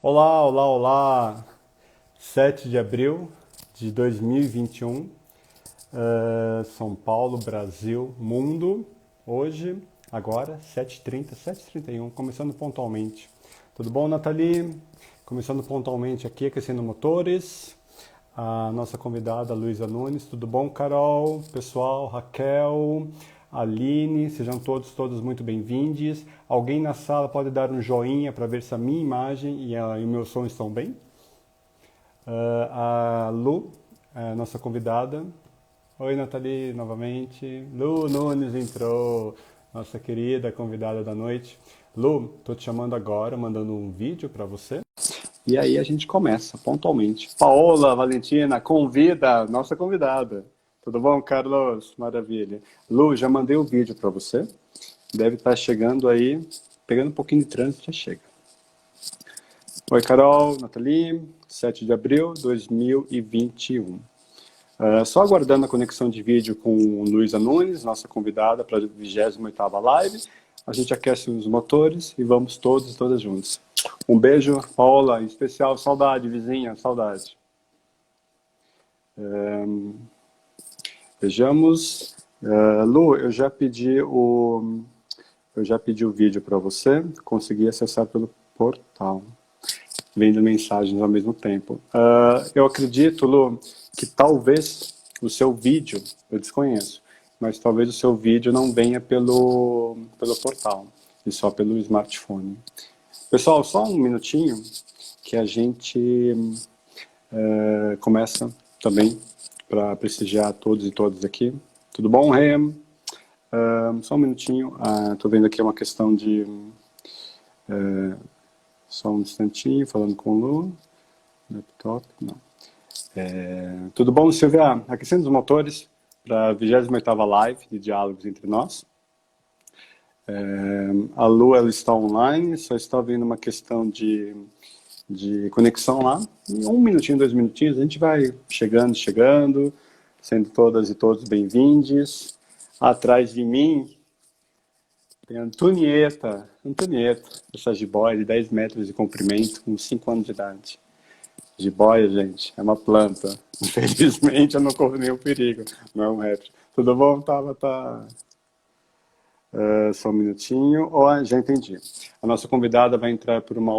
Olá, olá, olá! 7 de abril de 2021, São Paulo, Brasil, mundo. Hoje, agora, 7h30, 7h31, começando pontualmente. Tudo bom, Nathalie? Começando pontualmente aqui, aquecendo motores. A nossa convidada Luísa Nunes. Tudo bom, Carol? Pessoal, Raquel, Aline, sejam todos muito bem-vindos. Alguém na sala pode dar um joinha para ver se a minha imagem e o meu som estão bem? A Lu, nossa convidada. Oi, Nathalie, novamente. Lu Nunes entrou, nossa querida convidada da noite. Lu, tô te chamando agora, mandando um vídeo para você. E aí a gente começa pontualmente. Paola Valentina, convida, nossa convidada. Tudo bom, Carlos? Maravilha. Lu, já mandei o vídeo para você. Deve estar chegando aí, pegando um pouquinho de trânsito, já chega. Oi, Carol, Nathalie, 7 de abril de 2021. Só aguardando a conexão de vídeo com Luísa Nunes, nossa convidada para a 28ª live. A gente aquece os motores e vamos todos e todas juntos. Um beijo, Paola, em especial, saudade, vizinha, saudade. Vejamos. Lu, eu já pedi o vídeo para você, consegui acessar pelo portal, vendo mensagens ao mesmo tempo. Eu acredito, Lu, que talvez o seu vídeo, eu desconheço, mas talvez o seu vídeo não venha pelo portal, e só pelo smartphone. Pessoal, só um minutinho que a gente começa também para prestigiar todos e todas aqui. Tudo bom, Rem? Só um minutinho. Estou vendo aqui uma questão de... só um instantinho, falando com o Lu. Laptop, não. Tudo bom, Silvia? Aquecendo os motores para a 28ª live de Diálogos Entre Nós. A Lu, ela está online, só está vendo uma questão de conexão lá. Em 1 minutinho, 2 minutinhos, a gente vai chegando, sendo todas e todos bem-vindos. Atrás de mim tem a Antonieta, essa jiboia de 10 metros de comprimento, com 5 anos de idade. Jiboia, gente, é uma planta. Infelizmente, eu não corro nenhum perigo, não é um réptil. Tudo bom, Tabata? Só um minutinho. Já entendi. A nossa convidada vai entrar por um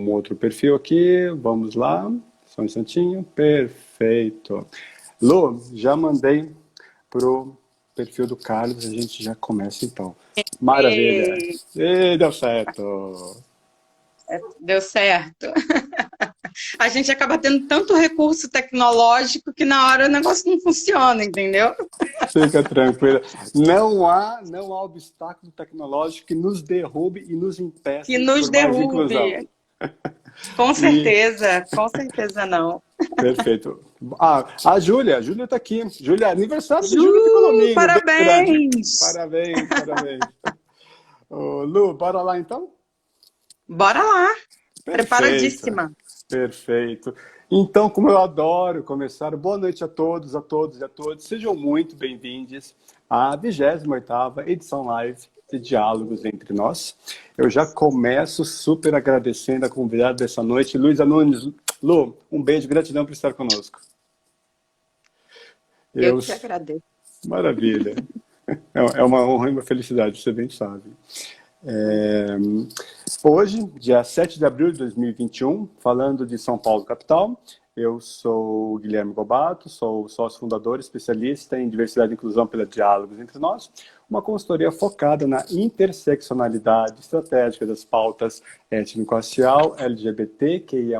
outro perfil aqui. Vamos lá. Só um instantinho. Perfeito. Lu, já mandei pro perfil do Carlos. A gente já começa então. Maravilha. E Deu certo. deu certo. A gente acaba tendo tanto recurso tecnológico que na hora o negócio não funciona, entendeu? Fica tranquila. Não há obstáculo tecnológico que nos derrube e nos Que impeça nos por mais inclusão. derrube. E Com certeza não. Perfeito. A Júlia está aqui. Júlia, aniversário de Ju, Júlia Piccolomini. Um beijo grande. parabéns! Parabéns, parabéns. Ô, Lu, bora lá então? Bora lá, Perfeito, preparadíssima. perfeito. Então, como eu adoro começar, boa noite a todos, a todos e a todas. Sejam muito bem-vindos à 28ª edição live de Diálogos Entre Nós. Eu já começo super agradecendo a convidada dessa noite, Luísa Nunes. Lu, um beijo, gratidão por estar conosco. Eu Eu... que agradeço. Maravilha. É uma honra e uma felicidade, você bem sabe. Hoje, dia 7 de abril de 2021, falando de São Paulo, capital, eu sou o Guilherme Gobato, sou sócio fundador, especialista em diversidade e inclusão pela Diálogos Entre Nós, uma consultoria focada na interseccionalidade estratégica das pautas étnico-racial, LGBT, QIA+,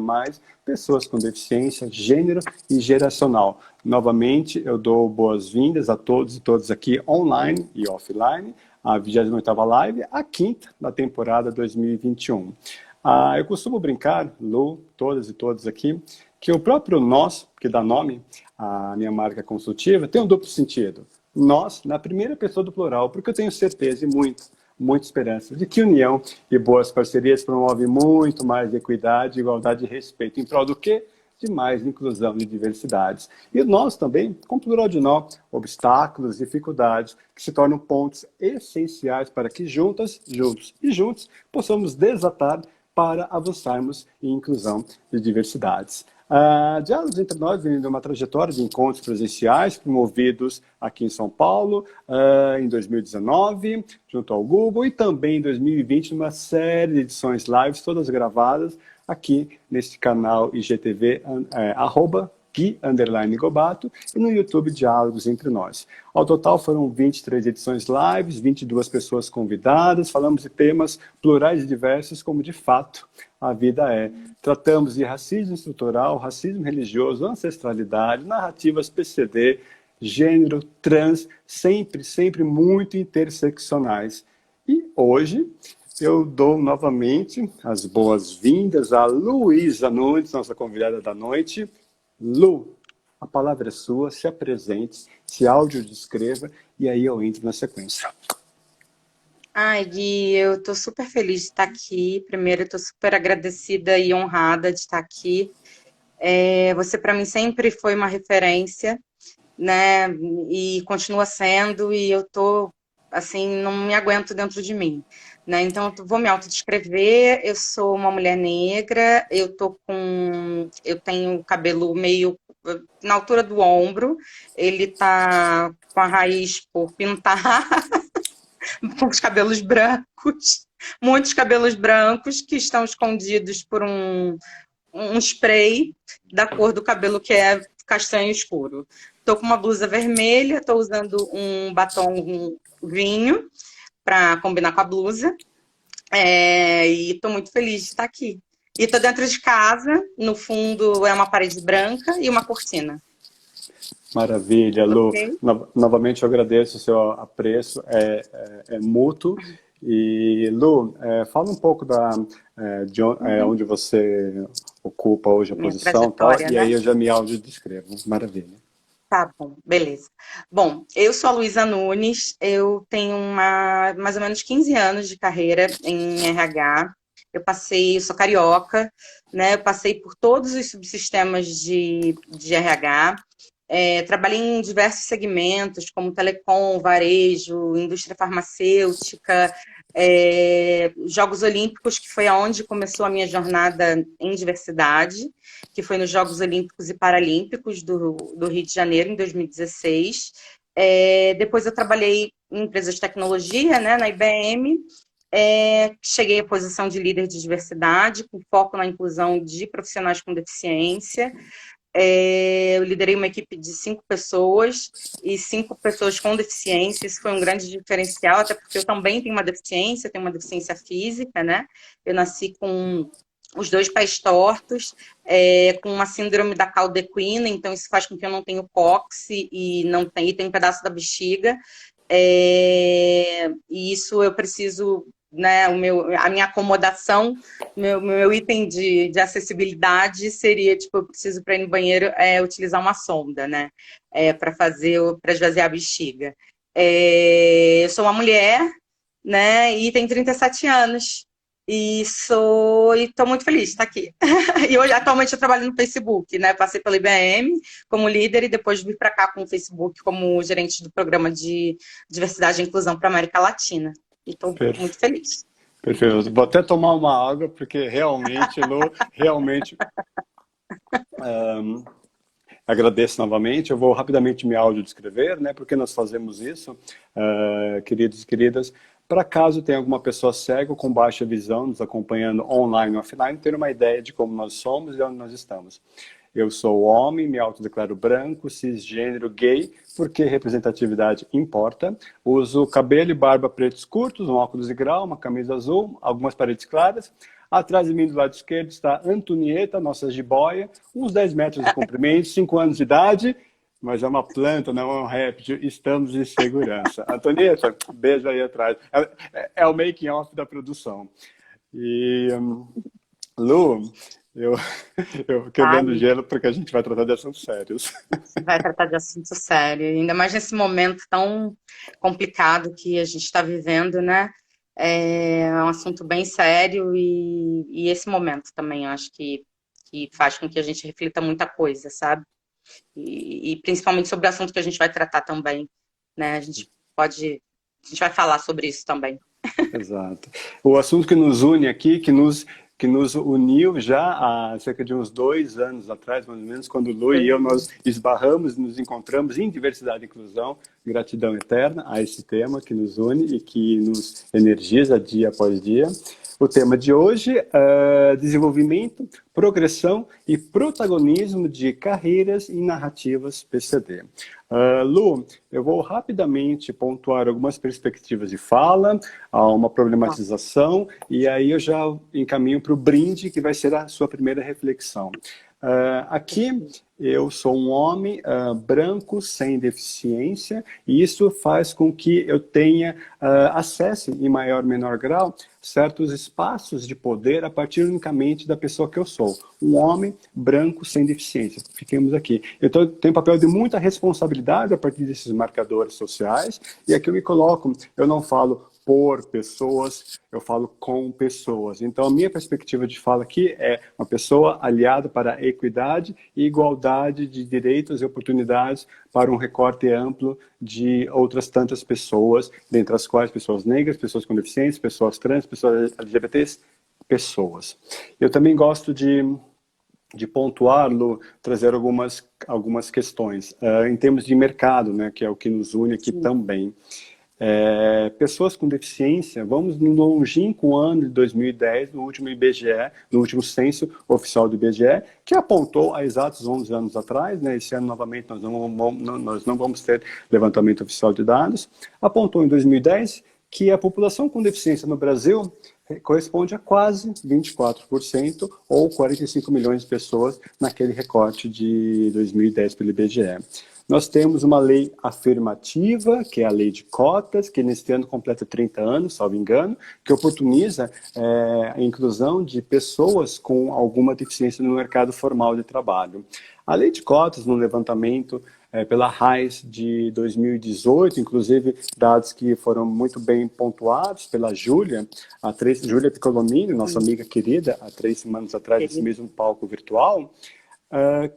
pessoas com deficiência, gênero e geracional. Novamente, eu dou boas-vindas a todos e todas aqui, online e offline, a 28ª live, a quinta da temporada 2021. Eu costumo brincar, Lu, todas e todos aqui, que o próprio nós, que dá nome à minha marca consultiva, tem um duplo sentido. Nós, na primeira pessoa do plural, porque eu tenho certeza e muita esperança de que união e boas parcerias promovem muito mais equidade, igualdade e respeito. Em prol do quê? De mais inclusão e diversidades. E nós também, com plural de nó, obstáculos, dificuldades, que se tornam pontos essenciais para que juntos e juntos, possamos desatar para avançarmos em inclusão e diversidades. Diálogos Entre Nós vem de uma trajetória de encontros presenciais promovidos aqui em São Paulo, em 2019, junto ao Google, e também em 2020, numa série de edições lives, todas gravadas aqui neste canal IGTV, @Gui_Gobato, e no YouTube Diálogos Entre Nós. Ao total foram 23 edições lives, 22 pessoas convidadas, falamos de temas plurais e diversos, como de fato a vida é. Tratamos de racismo estrutural, racismo religioso, ancestralidade, narrativas PCD, gênero, trans, sempre muito interseccionais. E hoje eu dou novamente as boas-vindas a Luísa Nunes, nossa convidada da noite. Lu, a palavra é sua, se apresente, se audiodescreva e aí eu entro na sequência. Ai, Gui, eu tô super feliz de estar aqui. Primeiro, eu tô super agradecida e honrada de estar aqui. Você, para mim, sempre foi uma referência, né? E continua sendo, e eu tô, assim, não me aguento dentro de mim, né? Então, eu vou me autodescrever. Eu sou uma mulher negra, eu tenho o cabelo meio na altura do ombro, ele tá com a raiz por pintar, com os cabelos brancos, muitos cabelos brancos que estão escondidos por um spray da cor do cabelo que é castanho escuro. Estou com uma blusa vermelha, estou usando um batom vinho para combinar com a blusa, e estou muito feliz de estar aqui. E estou dentro de casa, no fundo é uma parede branca e uma cortina. Maravilha, Lu. Ok? Novamente eu agradeço o seu apreço, é mútuo. E, Lu, fala um pouco de onde você ocupa hoje a Minha posição, tal, trajetória, e aí né? eu já me audiodescrevo. Maravilha. Tá bom, beleza. Bom, eu sou a Luísa Nunes, eu tenho mais ou menos 15 anos de carreira em RH. Eu sou carioca, né? Eu passei por todos os subsistemas de RH. Trabalhei em diversos segmentos, como telecom, varejo, indústria farmacêutica, Jogos Olímpicos, que foi aonde começou a minha jornada em diversidade, que foi nos Jogos Olímpicos e Paralímpicos do Rio de Janeiro, em 2016. Depois eu trabalhei em empresas de tecnologia, né, na IBM, cheguei à posição de líder de diversidade, com foco na inclusão de profissionais com deficiência. Eu liderei uma equipe de 5 pessoas e 5 pessoas com deficiência. Isso foi um grande diferencial, até porque eu também tenho uma deficiência física, né? Eu nasci com os 2 pés tortos, com uma síndrome da cauda equina, então isso faz com que eu não tenha cóccix e tenho um pedaço da bexiga. E isso eu preciso, né, a minha acomodação, meu item de acessibilidade seria, tipo, eu preciso para ir no banheiro utilizar uma sonda, né, para esvaziar a bexiga. Eu sou uma mulher, né, e tenho 37 anos. E estou muito feliz de estar aqui. E hoje, atualmente, eu trabalho no Facebook, né? Passei pela IBM como líder e depois vim para cá com o Facebook como gerente do programa de diversidade e inclusão para a América Latina. E estou muito feliz. Perfeito. Vou até tomar uma água, porque realmente, Lu, realmente agradeço novamente. Eu vou rapidamente me audiodescrever, né? Porque nós fazemos isso, queridos e queridas, para caso tenha alguma pessoa cega ou com baixa visão nos acompanhando online ou offline, ter uma ideia de como nós somos e onde nós estamos. Eu sou homem, me autodeclaro branco, cisgênero, gay, porque representatividade importa. Uso cabelo e barba pretos curtos, um óculos de grau, uma camisa azul, algumas paredes claras. Atrás de mim, do lado esquerdo, está Antonieta, nossa jiboia, uns 10 metros de comprimento, 5 anos de idade, mas é uma planta, não é um réptil. Estamos em segurança. Antonieta, beijo aí atrás. É o making off da produção. E, Lu, eu quebrando Vale. gelo porque a gente vai tratar de assuntos sérios. Vai tratar de assunto sério, ainda mais nesse momento tão complicado que a gente está vivendo, né? É um assunto bem sério e esse momento também, eu acho que faz com que a gente reflita muita coisa, sabe? E principalmente sobre o assunto que a gente vai tratar também, né? A gente vai falar sobre isso também. Exato. O assunto que nos une aqui, que nos que nos uniu já há cerca de uns 2 anos atrás, mais ou menos, quando o Lu e eu nós esbarramos, nos encontramos em diversidade e inclusão. Gratidão eterna a esse tema que nos une e que nos energiza dia após dia. O tema de hoje é desenvolvimento, progressão e protagonismo de carreiras e narrativas PCD. Lu, eu vou rapidamente pontuar algumas perspectivas de fala, uma problematização, e aí eu já encaminho para o brinde, que vai ser a sua primeira reflexão. Aqui eu sou um homem branco, sem deficiência, e isso faz com que eu tenha acesso, em maior ou menor grau, certos espaços de poder a partir unicamente da pessoa que eu sou. Um homem branco, sem deficiência. Fiquemos aqui. Então, eu tenho um papel de muita responsabilidade a partir desses marcadores sociais, e aqui eu me coloco, eu não falo por pessoas, eu falo com pessoas. Então, a minha perspectiva de fala aqui é uma pessoa aliada para a equidade e igualdade de direitos e oportunidades para um recorte amplo de outras tantas pessoas, dentre as quais pessoas negras, pessoas com deficiência, pessoas trans, pessoas LGBTs, pessoas. Eu também gosto de pontuar, Lu, trazer algumas questões. Em termos de mercado, né, que é o que nos une aqui também. Pessoas com deficiência, vamos no longínquo ano de 2010, no último IBGE, no último censo oficial do IBGE, que apontou há exatos 11 anos atrás, né, esse ano novamente nós não vamos ter levantamento oficial de dados, apontou em 2010 que a população com deficiência no Brasil corresponde a quase 24%, ou 45 milhões de pessoas naquele recorte de 2010 pelo IBGE. Nós temos uma lei afirmativa, que é a lei de cotas, que neste ano completa 30 anos, salvo engano, que oportuniza a inclusão de pessoas com alguma deficiência no mercado formal de trabalho. A lei de cotas, no levantamento pela RAIS de 2018, inclusive dados que foram muito bem pontuados pela Júlia, Júlia Piccolomini, nossa amiga querida, há 3 semanas atrás, nesse mesmo palco virtual,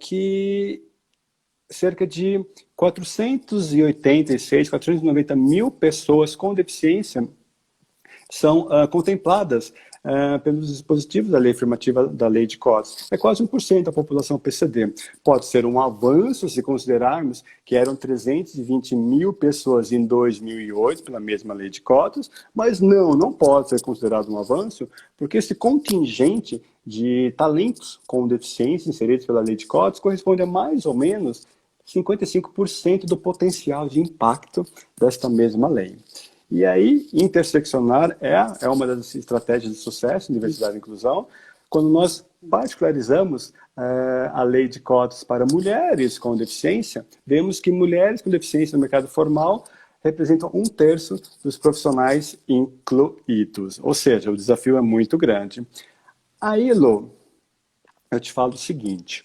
que cerca de 490 mil pessoas com deficiência são contempladas pelos dispositivos da lei afirmativa da lei de cotas. É quase 1% da população PCD. Pode ser um avanço se considerarmos que eram 320 mil pessoas em 2008 pela mesma lei de cotas, mas não pode ser considerado um avanço, porque esse contingente de talentos com deficiência inseridos pela lei de cotas corresponde a mais ou menos 55% do potencial de impacto desta mesma lei. E aí, interseccionar é uma das estratégias de sucesso em diversidade e inclusão. Quando nós particularizamos a lei de cotas para mulheres com deficiência, vemos que mulheres com deficiência no mercado formal representam 1/3 dos profissionais incluídos. Ou seja, o desafio é muito grande. Aí, Lu, eu te falo o seguinte,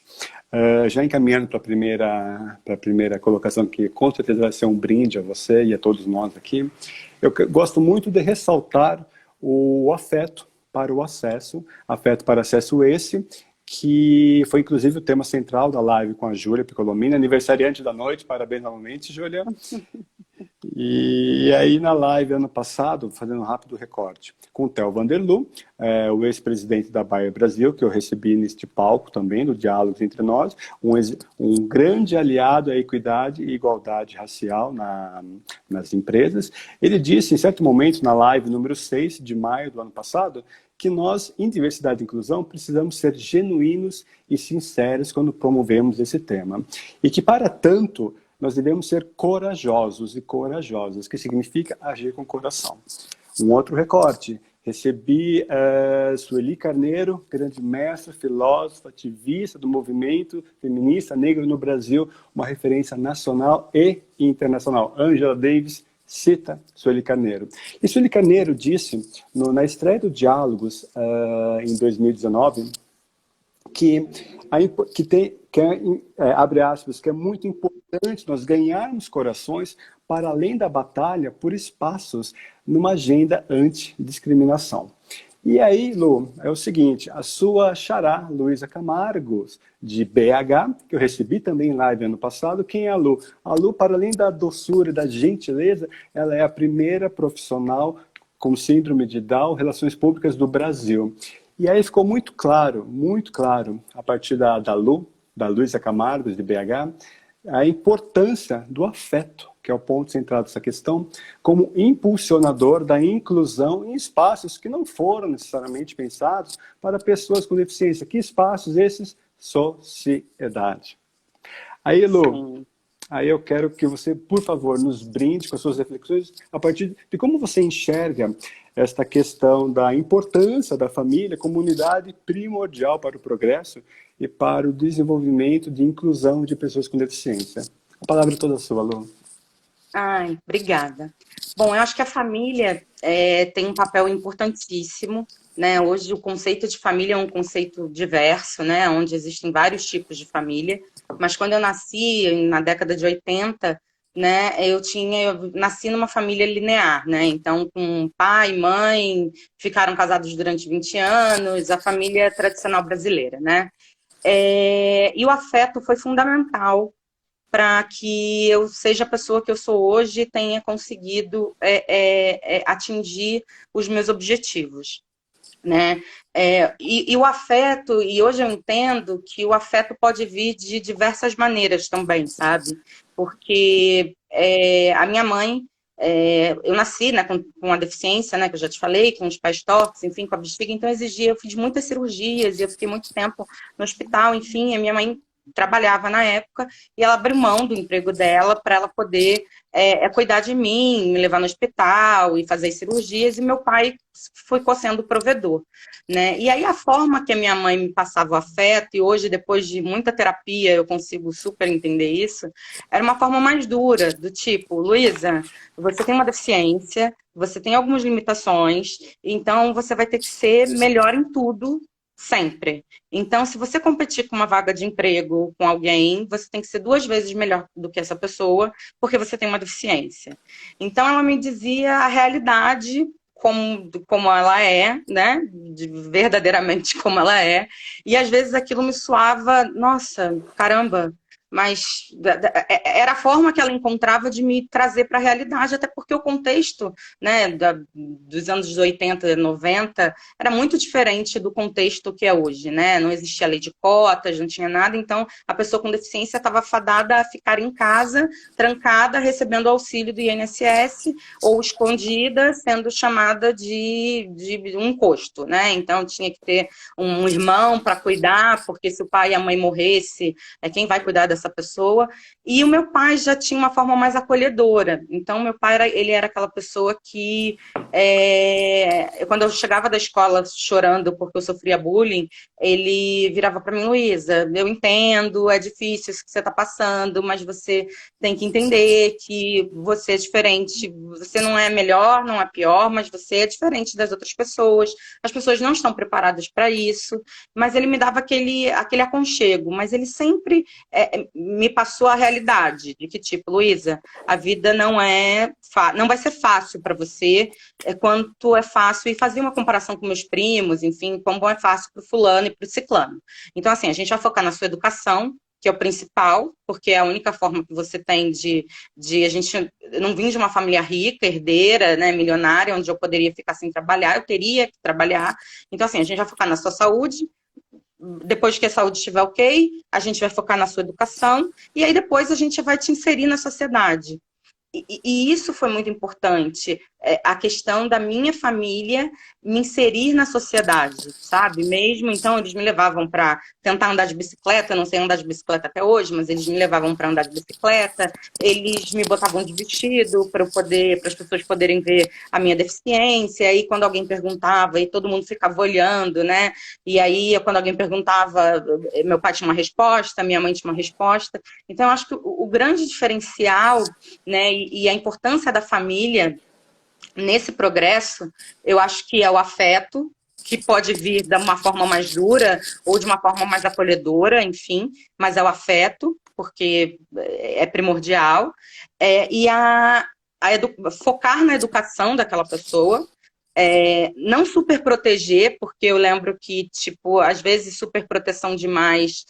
já encaminhando para a primeira colocação, que com certeza vai ser um brinde a você e a todos nós aqui, eu gosto muito de ressaltar o afeto para o acesso, afeto para acesso esse, que foi inclusive o tema central da live com a Júlia Piccolomini, aniversariante da noite, parabéns novamente, Júlia. E aí na live ano passado, fazendo um rápido recorte, com o Theo Vanderlu, o ex-presidente da Bayer Brasil, que eu recebi neste palco também, do Diálogos Entre Nós, um grande aliado à equidade e igualdade racial nas empresas. Ele disse, em certo momento, na live número 6 de maio do ano passado, que nós, em diversidade e inclusão, precisamos ser genuínos e sinceros quando promovemos esse tema. E que, para tanto, nós devemos ser corajosos e corajosas, que significa agir com o coração. Um outro recorte, recebi Sueli Carneiro, grande mestra, filósofa, ativista do movimento feminista negro no Brasil, uma referência nacional e internacional. Angela Davis cita Sueli Carneiro. E Sueli Carneiro disse, na estreia do Diálogos, em 2019, abre aspas, que é muito importante nós ganharmos corações para além da batalha por espaços numa agenda antidiscriminação. E aí, Lu, é o seguinte, a sua xará, Luísa Camargo, de BH, que eu recebi também em live ano passado, quem é a Lu? A Lu, para além da doçura e da gentileza, ela é a primeira profissional com síndrome de Down, relações públicas do Brasil. E aí ficou muito claro, a partir da Luísa Camargo, de BH, a importância do afeto, que é o ponto central dessa questão, como impulsionador da inclusão em espaços que não foram necessariamente pensados para pessoas com deficiência. Que espaços esses? Sociedade. Aí, Lu, Sim. aí eu quero que você, por favor, nos brinde com as suas reflexões a partir de como você enxerga esta questão da importância da família como unidade primordial para o progresso e para o desenvolvimento de inclusão de pessoas com deficiência. A palavra é toda sua, Lu. Ai, obrigada. Bom, eu acho que a família tem um papel importantíssimo, né? Hoje o conceito de família é um conceito diverso, né? Onde existem vários tipos de família. Mas quando eu nasci, na década de 80, né? Eu nasci numa família linear, né? Então, com pai, mãe, ficaram casados durante 20 anos, a família tradicional brasileira, né? E o afeto foi fundamental para que eu seja a pessoa que eu sou hoje e tenha conseguido atingir os meus objetivos, né? E o afeto, e hoje eu entendo que o afeto pode vir de diversas maneiras também, sabe? Porque a minha mãe, eu nasci, né, com uma deficiência, né, que eu já te falei, com os pés tortos, enfim, com a bexiga, então eu fiz muitas cirurgias, e eu fiquei muito tempo no hospital, enfim, a minha mãe trabalhava na época, e ela abriu mão do emprego dela para ela poder cuidar de mim, me levar no hospital e fazer as cirurgias, e meu pai ficou sendo provedor, né? E aí a forma que a minha mãe me passava o afeto, e hoje, depois de muita terapia, eu consigo super entender isso, era uma forma mais dura, do tipo, Luísa, você tem uma deficiência, você tem algumas limitações, então você vai ter que ser melhor em tudo, sempre. Então, se você competir com uma vaga de emprego com alguém, você tem que ser 2 vezes melhor do que essa pessoa, porque você tem uma deficiência. Então, ela me dizia a realidade como ela é, né? Verdadeiramente como ela é. E às vezes aquilo me soava, nossa, caramba. Mas era a forma que ela encontrava de me trazer para a realidade, até porque o contexto, né, dos anos 80, 90, era muito diferente do contexto que é hoje, né? Não existia lei de cotas, não tinha nada, então a pessoa com deficiência estava fadada a ficar em casa, trancada, recebendo auxílio do INSS, ou escondida, sendo chamada de um encosto, né? Então tinha que ter um irmão para cuidar, porque se o pai e a mãe morresse, quem vai cuidar dessa pessoa? E o meu pai já tinha uma forma mais acolhedora. Então, meu pai ele era aquela pessoa que, quando eu chegava da escola chorando porque eu sofria bullying, ele virava para mim, Luísa, eu entendo, é difícil isso que você está passando, mas você tem que entender que você é diferente, você não é melhor, não é pior, mas você é diferente das outras pessoas, as pessoas não estão preparadas para isso, mas ele me dava aquele aconchego, mas ele sempre me passou a realidade de que, tipo, Luísa, a vida não vai ser fácil para você quanto é fácil, e fazia uma comparação com meus primos, enfim, como é fácil para o fulano e para o ciclano. Então, assim, a gente vai focar na sua educação, que é o principal, porque é a única forma que você tem a gente não vim de uma família rica, herdeira, né, milionária, onde eu poderia ficar sem trabalhar, eu teria que trabalhar. Então, assim, a gente vai focar na sua saúde, depois que a saúde estiver ok, a gente vai focar na sua educação, e aí depois a gente vai te inserir na sociedade. E isso foi muito importante, a questão da minha família me inserir na sociedade, sabe? Mesmo, então, eles me levavam para tentar andar de bicicleta, eu não sei andar de bicicleta até hoje, mas eles me levavam para andar de bicicleta, eles me botavam de vestido para as pessoas poderem ver a minha deficiência, e quando alguém perguntava, e todo mundo ficava olhando, né? E aí, quando alguém perguntava, meu pai tinha uma resposta, minha mãe tinha uma resposta. Então, eu acho que o grande diferencial, né, e a importância da família nesse progresso, eu acho que é o afeto, que pode vir de uma forma mais dura ou de uma forma mais acolhedora, enfim, mas é o afeto, porque é primordial, e focar na educação daquela pessoa, não super proteger, porque eu lembro que, tipo, às vezes super proteção demais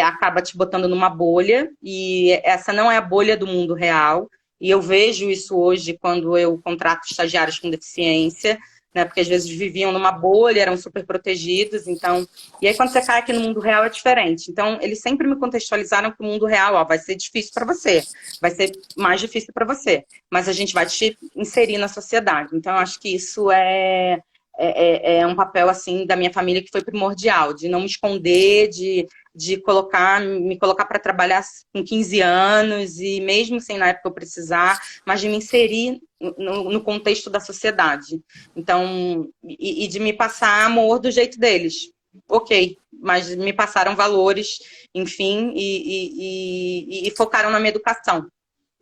acaba te botando numa bolha, e essa não é a bolha do mundo real. E eu vejo isso hoje quando eu contrato estagiários com deficiência, né? Porque às vezes viviam numa bolha, eram super protegidos, então... E aí quando você cai aqui no mundo real é diferente. Então, eles sempre me contextualizaram que o mundo real, ó, vai ser difícil para você, vai ser mais difícil para você, mas a gente vai te inserir na sociedade. Então, eu acho que isso é um papel, assim, da minha família que foi primordial, de não me esconder, de me colocar para trabalhar com 15 anos, e mesmo sem na época eu precisar, mas de me inserir no contexto da sociedade. Então, e de me passar amor do jeito deles. Ok, mas me passaram valores, enfim, e focaram na minha educação.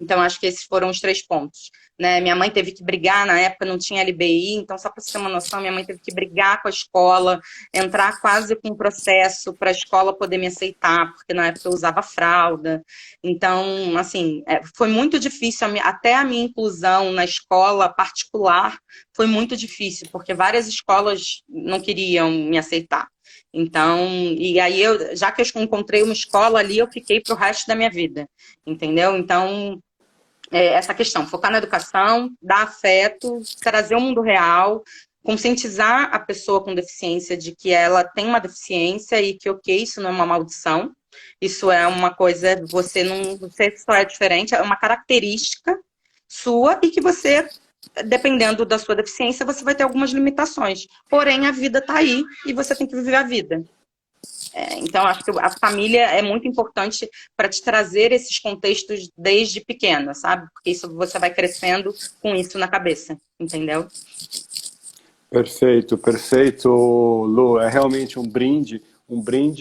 Então, acho que esses foram os 3 pontos. Né? Minha mãe teve que brigar, na época não tinha LBI, então, só para você ter uma noção, minha mãe teve que brigar com a escola, entrar quase com um processo para a escola poder me aceitar, porque na época eu usava fralda. Então, assim, foi muito difícil, até a minha inclusão na escola particular foi muito difícil, porque várias escolas não queriam me aceitar. Então, e aí, já que eu encontrei uma escola ali, eu fiquei para o resto da minha vida, entendeu? Então, essa questão, focar na educação, dar afeto, trazer o mundo real, conscientizar a pessoa com deficiência de que ela tem uma deficiência e que, ok, isso não é uma maldição, isso é uma coisa, você só é diferente, é uma característica sua e que você, dependendo da sua deficiência, você vai ter algumas limitações. Porém, a vida está aí e você tem que viver a vida. Então, acho que a família é muito importante para te trazer esses contextos desde pequena, sabe? Porque isso você vai crescendo com isso na cabeça, entendeu? Perfeito, perfeito, Lu. É realmente um brinde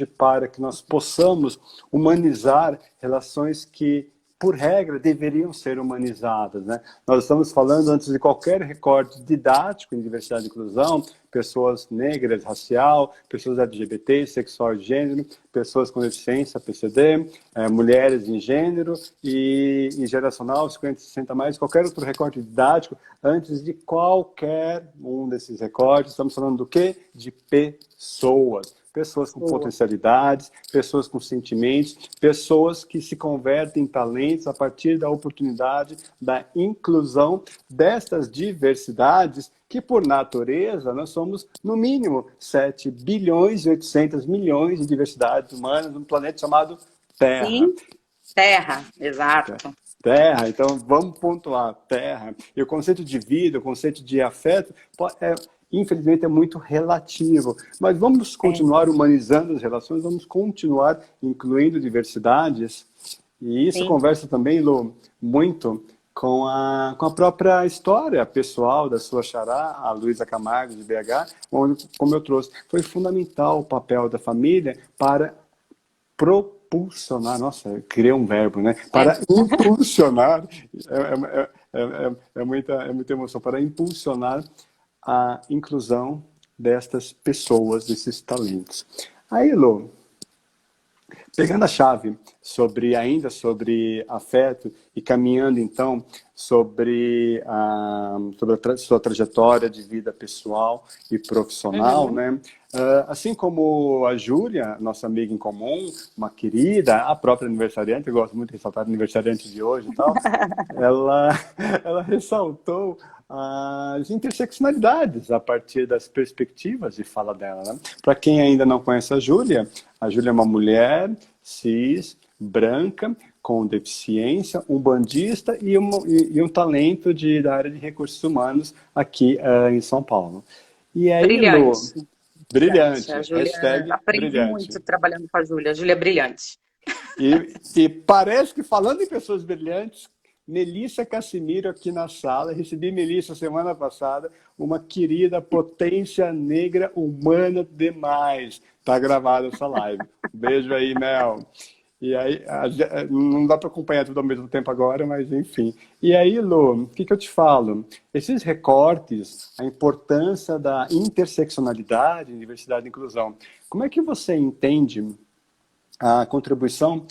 para que nós possamos humanizar relações que, por regra, deveriam ser humanizadas, né? Nós estamos falando, antes de qualquer recorte didático em diversidade e inclusão, pessoas negras, racial, pessoas LGBT, sexual e gênero, pessoas com deficiência, PCD, mulheres em gênero e geracional, 50, 60 mais, qualquer outro recorte didático, antes de qualquer um desses recortes, estamos falando do quê? De pessoas. Pessoas com potencialidades, pessoas com sentimentos, pessoas que se convertem em talentos a partir da oportunidade da inclusão destas diversidades, que por natureza nós somos, no mínimo, 7 bilhões e 800 milhões de diversidades humanas num planeta chamado Terra. Sim, Terra, exato. Terra, então vamos pontuar, Terra. E o conceito de vida, o conceito de afeto, infelizmente é muito relativo, mas vamos continuar humanizando as relações, vamos continuar incluindo diversidades, e isso conversa também, Lu, muito com a própria história pessoal da sua xará, a Luísa Camargo, de BH, onde, como eu trouxe, foi fundamental o papel da família para propulsionar, nossa, eu criei um verbo, né? Para impulsionar, muita emoção, para impulsionar a inclusão destas pessoas, desses talentos. Aí, Lu, pegando a chave ainda sobre afeto e caminhando então sobre a sua trajetória de vida pessoal e profissional, né? Assim como a Júlia, nossa amiga em comum, uma querida, a própria aniversariante, eu gosto muito de ressaltar a aniversariante de hoje e tal, ela ressaltou as interseccionalidades a partir das perspectivas de fala dela, né? Para quem ainda não conhece a Júlia é uma mulher cis, branca, com deficiência, umbandista e um talento da área de recursos humanos aqui em São Paulo. E aí, Brilhante. Lu, brilhante. A Júlia, aprendi brilhante. muito trabalhando com a Júlia. A Júlia é brilhante. E parece que, falando em pessoas brilhantes, Melissa Cassimiro aqui na sala, recebi Melissa semana passada, uma querida potência negra humana demais. Tá gravada essa live. Beijo aí, Mel. E aí, não dá para acompanhar tudo ao mesmo tempo agora, mas enfim. E aí, Lu, o que eu te falo? Esses recortes, a importância da interseccionalidade, diversidade e inclusão, como é que você entende a contribuição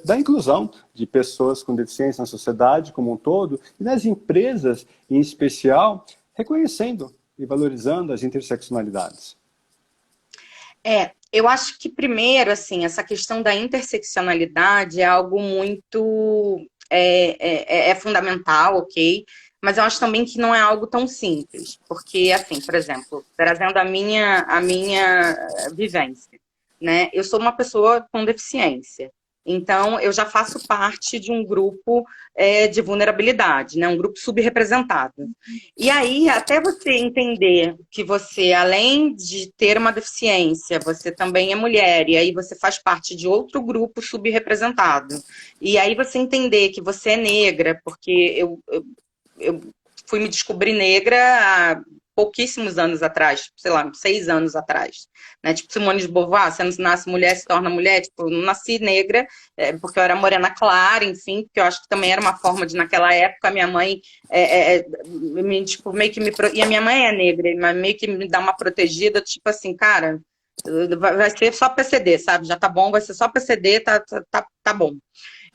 da inclusão de pessoas com deficiência na sociedade como um todo e nas empresas em especial, reconhecendo e valorizando as interseccionalidades? Eu acho que primeiro, assim, essa questão da interseccionalidade é algo muito fundamental, ok? mas eu acho também que não é algo tão simples, porque, assim, por exemplo, trazendo a minha vivência, né? Eu sou uma pessoa com deficiência, então eu já faço parte de um grupo de vulnerabilidade, né? Um grupo subrepresentado. E aí, até você entender que você, além de ter uma deficiência, você também é mulher, e aí você faz parte de outro grupo subrepresentado. E aí você entender que você é negra, porque eu fui me descobrir negra há pouquíssimos anos atrás, sei lá, 6 anos atrás, né? Tipo Simone de Beauvoir, você não nasce mulher, se torna mulher, tipo, eu não nasci negra, porque eu era morena clara, enfim, porque eu acho que também era uma forma de, naquela época, minha mãe tipo, meio que e a minha mãe é negra, mas meio que me dá uma protegida, tipo assim, cara, vai ser só PCD, sabe? Já tá bom, vai ser só PCD, tá bom.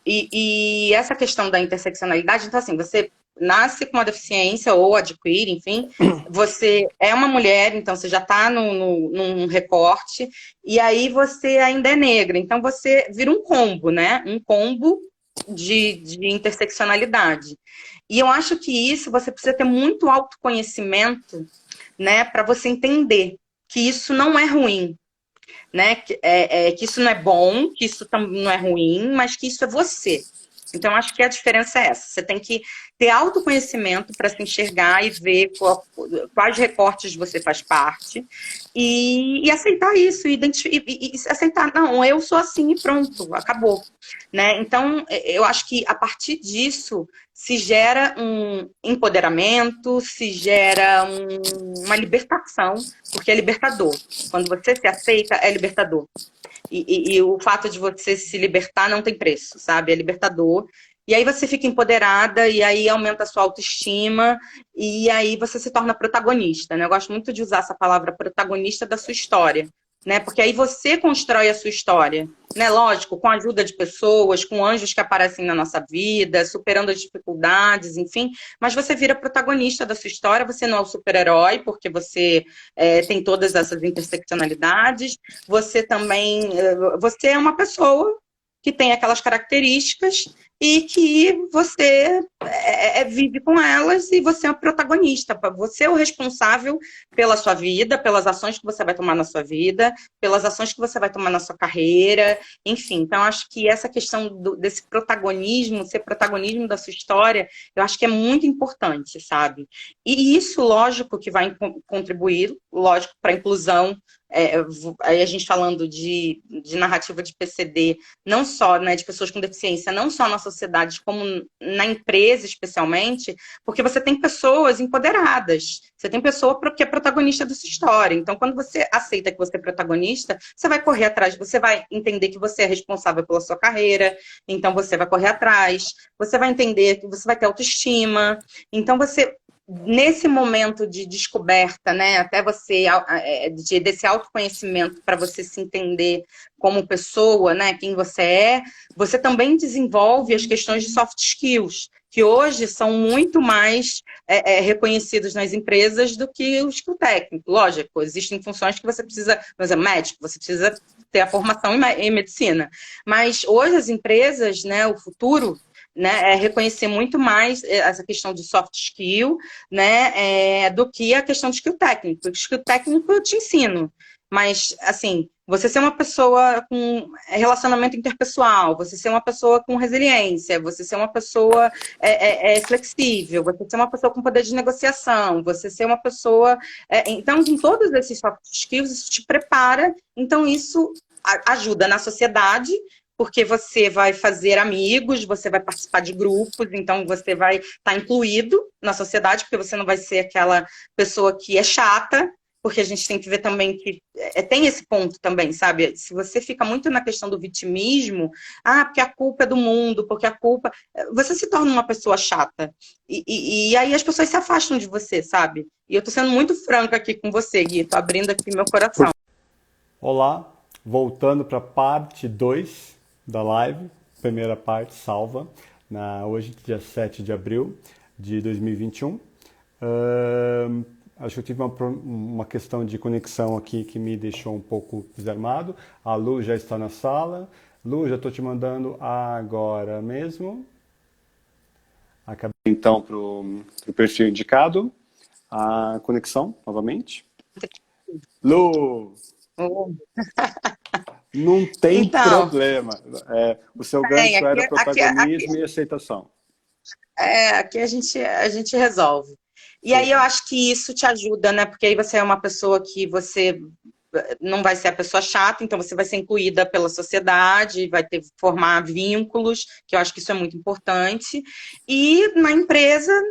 E essa questão da interseccionalidade, então, assim, você nasce com uma deficiência ou adquire, enfim, você é uma mulher, então você já está num recorte, e aí você ainda é negra, então você vira um combo, né? Um combo de interseccionalidade. E eu acho que isso você precisa ter muito autoconhecimento, né, para você entender que isso não é ruim, né? Que isso não é bom, que isso não é ruim, mas que isso é você. Então, acho que a diferença é essa. Você tem que ter autoconhecimento para se enxergar e ver quais recortes você faz parte e aceitar isso, e aceitar, não, eu sou assim e pronto, acabou. Né? Então, eu acho que a partir disso se gera um empoderamento, se gera uma libertação, porque é libertador. Quando você se aceita, é libertador. E o fato de você se libertar não tem preço, sabe? É libertador. E aí você fica empoderada, e aí aumenta a sua autoestima, e aí você se torna protagonista, né? Eu gosto muito de usar essa palavra, protagonista da sua história, né? Porque aí você constrói a sua história, né? Lógico, com a ajuda de pessoas, com anjos que aparecem na nossa vida, superando as dificuldades, enfim, mas você vira protagonista da sua história, você não é o super-herói, porque você tem todas essas interseccionalidades, você também, você é uma pessoa que tem aquelas características e que você vive com elas e você é o protagonista. Você é o responsável pela sua vida, pelas ações que você vai tomar na sua vida, pelas ações que você vai tomar na sua carreira, enfim. Então, acho que essa questão desse protagonismo, ser protagonismo da sua história, eu acho que é muito importante, sabe? E isso, lógico, que vai contribuir, lógico, para a inclusão. Aí a gente falando de narrativa de PCD, não só, né, de pessoas com deficiência, não só na sociedade, como na empresa especialmente, porque você tem pessoas empoderadas, você tem pessoa que é protagonista da sua história. Então, quando você aceita que você é protagonista, você vai correr atrás, você vai entender que você é responsável pela sua carreira, então você vai correr atrás, você vai entender que você vai ter autoestima, então você nesse momento de descoberta, né, até você desse autoconhecimento para você se entender como pessoa, né, quem você é, você também desenvolve as questões de soft skills, que hoje são muito mais reconhecidos nas empresas do que o skill técnico. Lógico, existem funções que você precisa, por exemplo, médico, você precisa ter a formação em medicina, mas hoje as empresas, né, o futuro, né, reconhecer muito mais essa questão de soft skill, né, do que a questão de skill técnico. Skill técnico eu te ensino, mas, assim, você ser uma pessoa com relacionamento interpessoal, você ser uma pessoa com resiliência, você ser uma pessoa flexível, você ser uma pessoa com poder de negociação, você ser uma pessoa... então, com todos esses soft skills, isso te prepara, então isso ajuda na sociedade, porque você vai fazer amigos, você vai participar de grupos, então você vai estar incluído na sociedade, porque você não vai ser aquela pessoa que é chata, porque a gente tem que ver também que tem esse ponto também, sabe? Se você fica muito na questão do vitimismo, porque a culpa é do mundo, porque a culpa... Você se torna uma pessoa chata. E aí as pessoas se afastam de você, sabe? E eu tô sendo muito franca aqui com você, Gui, tô abrindo aqui meu coração. Olá, voltando para parte 2 da live, primeira parte salva, hoje, dia 7 de abril de 2021. Acho que eu tive uma questão de conexão aqui que me deixou um pouco desarmado. A Lu já está na sala. Lu, já estou te mandando agora mesmo. Acabei então para o perfil indicado. A conexão, novamente. Lu, Oh. não tem Então, problema. O seu tem, gancho era protagonismo e aceitação. aqui a gente resolve. E aí eu Super. acho que isso te ajuda, né? Porque aí você é uma pessoa que você não vai ser a pessoa chata, então você vai ser incluída pela sociedade, vai ter formar vínculos, que eu acho que isso é muito importante. E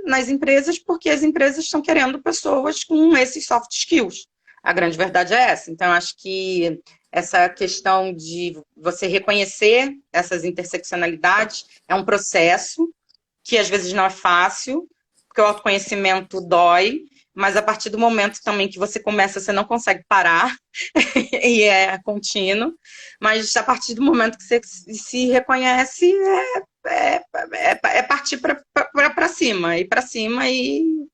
nas empresas, porque as empresas estão querendo pessoas com esses soft skills. A grande verdade é essa. Então, eu acho que essa questão de você reconhecer essas interseccionalidades é um processo que às vezes não é fácil, porque o autoconhecimento dói, mas a partir do momento também que você começa, você não consegue parar, e é contínuo, mas a partir do momento que você se reconhece, é partir para cima, ir para cima e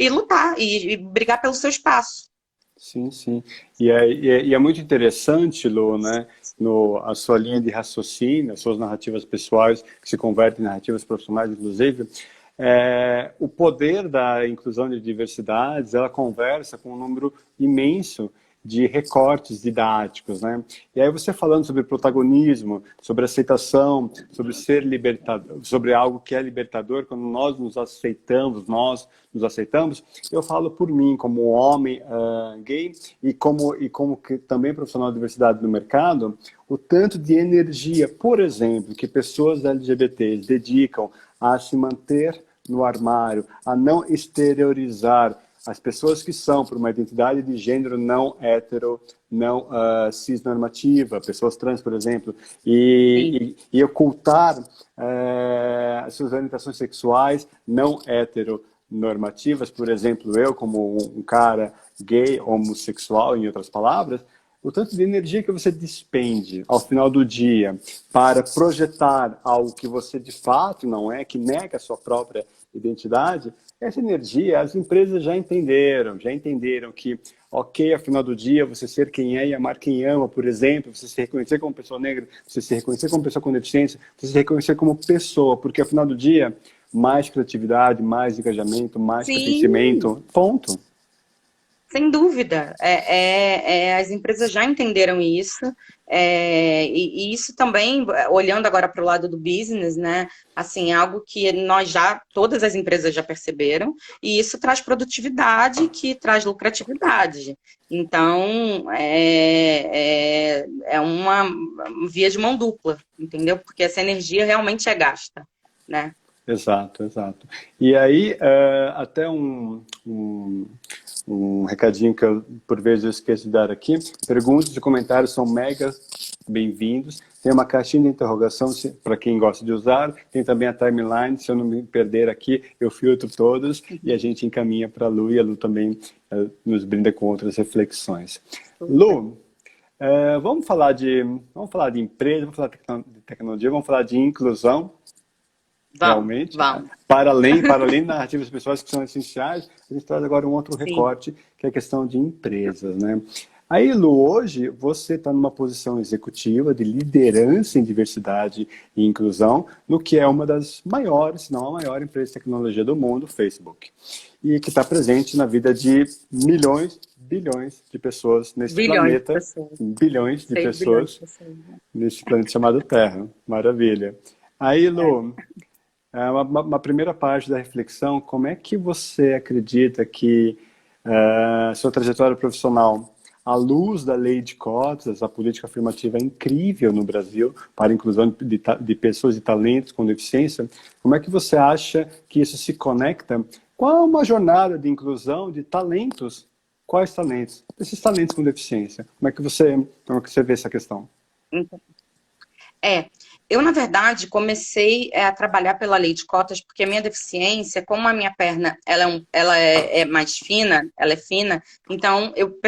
lutar, e brigar pelo seu espaço. Sim, sim. E é muito interessante, Lu, né? A sua linha de raciocínio, as suas narrativas pessoais, que se convertem em narrativas profissionais, inclusive, o poder da inclusão de diversidades, ela conversa com um número imenso de recortes didáticos, né? E aí você falando sobre protagonismo, sobre aceitação, sobre ser libertador, sobre algo que é libertador, quando nós nos aceitamos, eu falo por mim como homem gay e como que, também profissional de diversidade no mercado, o tanto de energia, por exemplo, que pessoas LGBTs dedicam a se manter no armário, a não exteriorizar as pessoas que são por uma identidade de gênero não hétero, não cisnormativa, pessoas trans, por exemplo, e ocultar as suas orientações sexuais não heteronormativas, por exemplo, eu como um cara gay, homossexual, em outras palavras, o tanto de energia que você despende ao final do dia para projetar algo que você de fato não é, que nega a sua própria identidade, essa energia as empresas já entenderam que, ok, ao final do dia, você ser quem é e amar quem ama, por exemplo, você se reconhecer como pessoa negra, você se reconhecer como pessoa com deficiência, você se reconhecer como pessoa, porque ao final do dia, mais criatividade, mais engajamento, mais Sim, pertencimento, ponto. sem dúvida, as empresas já entenderam isso, e isso também, olhando agora para o lado do business, né, assim, é algo que todas as empresas já perceberam, e isso traz produtividade, que traz lucratividade. Então, é uma via de mão dupla, entendeu? Porque essa energia realmente é gasta, né? Exato, exato. E aí, até um recadinho que eu, por vezes, eu esqueço de dar aqui. Perguntas e comentários são mega bem-vindos. Tem uma caixinha de interrogação para quem gosta de usar. Tem também a timeline. Se eu não me perder aqui, eu filtro todos e a gente encaminha para a Lu. E a Lu também nos brinda com outras reflexões. Lu, vamos falar de empresa, vamos falar de tecnologia, vamos falar de inclusão. Realmente, Vamos. para além de narrativas pessoais que são essenciais, a gente traz agora um outro recorte, que é a questão de empresas, né? Aí, Lu, hoje você está numa posição executiva de liderança em diversidade e inclusão, no que é uma das maiores, se não a maior empresa de tecnologia do mundo, o Facebook, e que está presente na vida de milhões, bilhões de pessoas nesse planeta, bilhões de pessoas nesse planeta chamado Terra. Maravilha. Aí, Lu, uma primeira parte da reflexão, como é que você acredita que sua trajetória profissional, à luz da lei de cotas, a política afirmativa é incrível no Brasil para a inclusão de pessoas e talentos com deficiência, como é que você acha que isso se conecta com uma jornada de inclusão de talentos? Quais talentos? Esses talentos com deficiência. Como é que você vê essa questão? Eu, na verdade, comecei a trabalhar pela lei de cotas porque a minha deficiência, como a minha perna ela é mais fina, ela é fina, então eu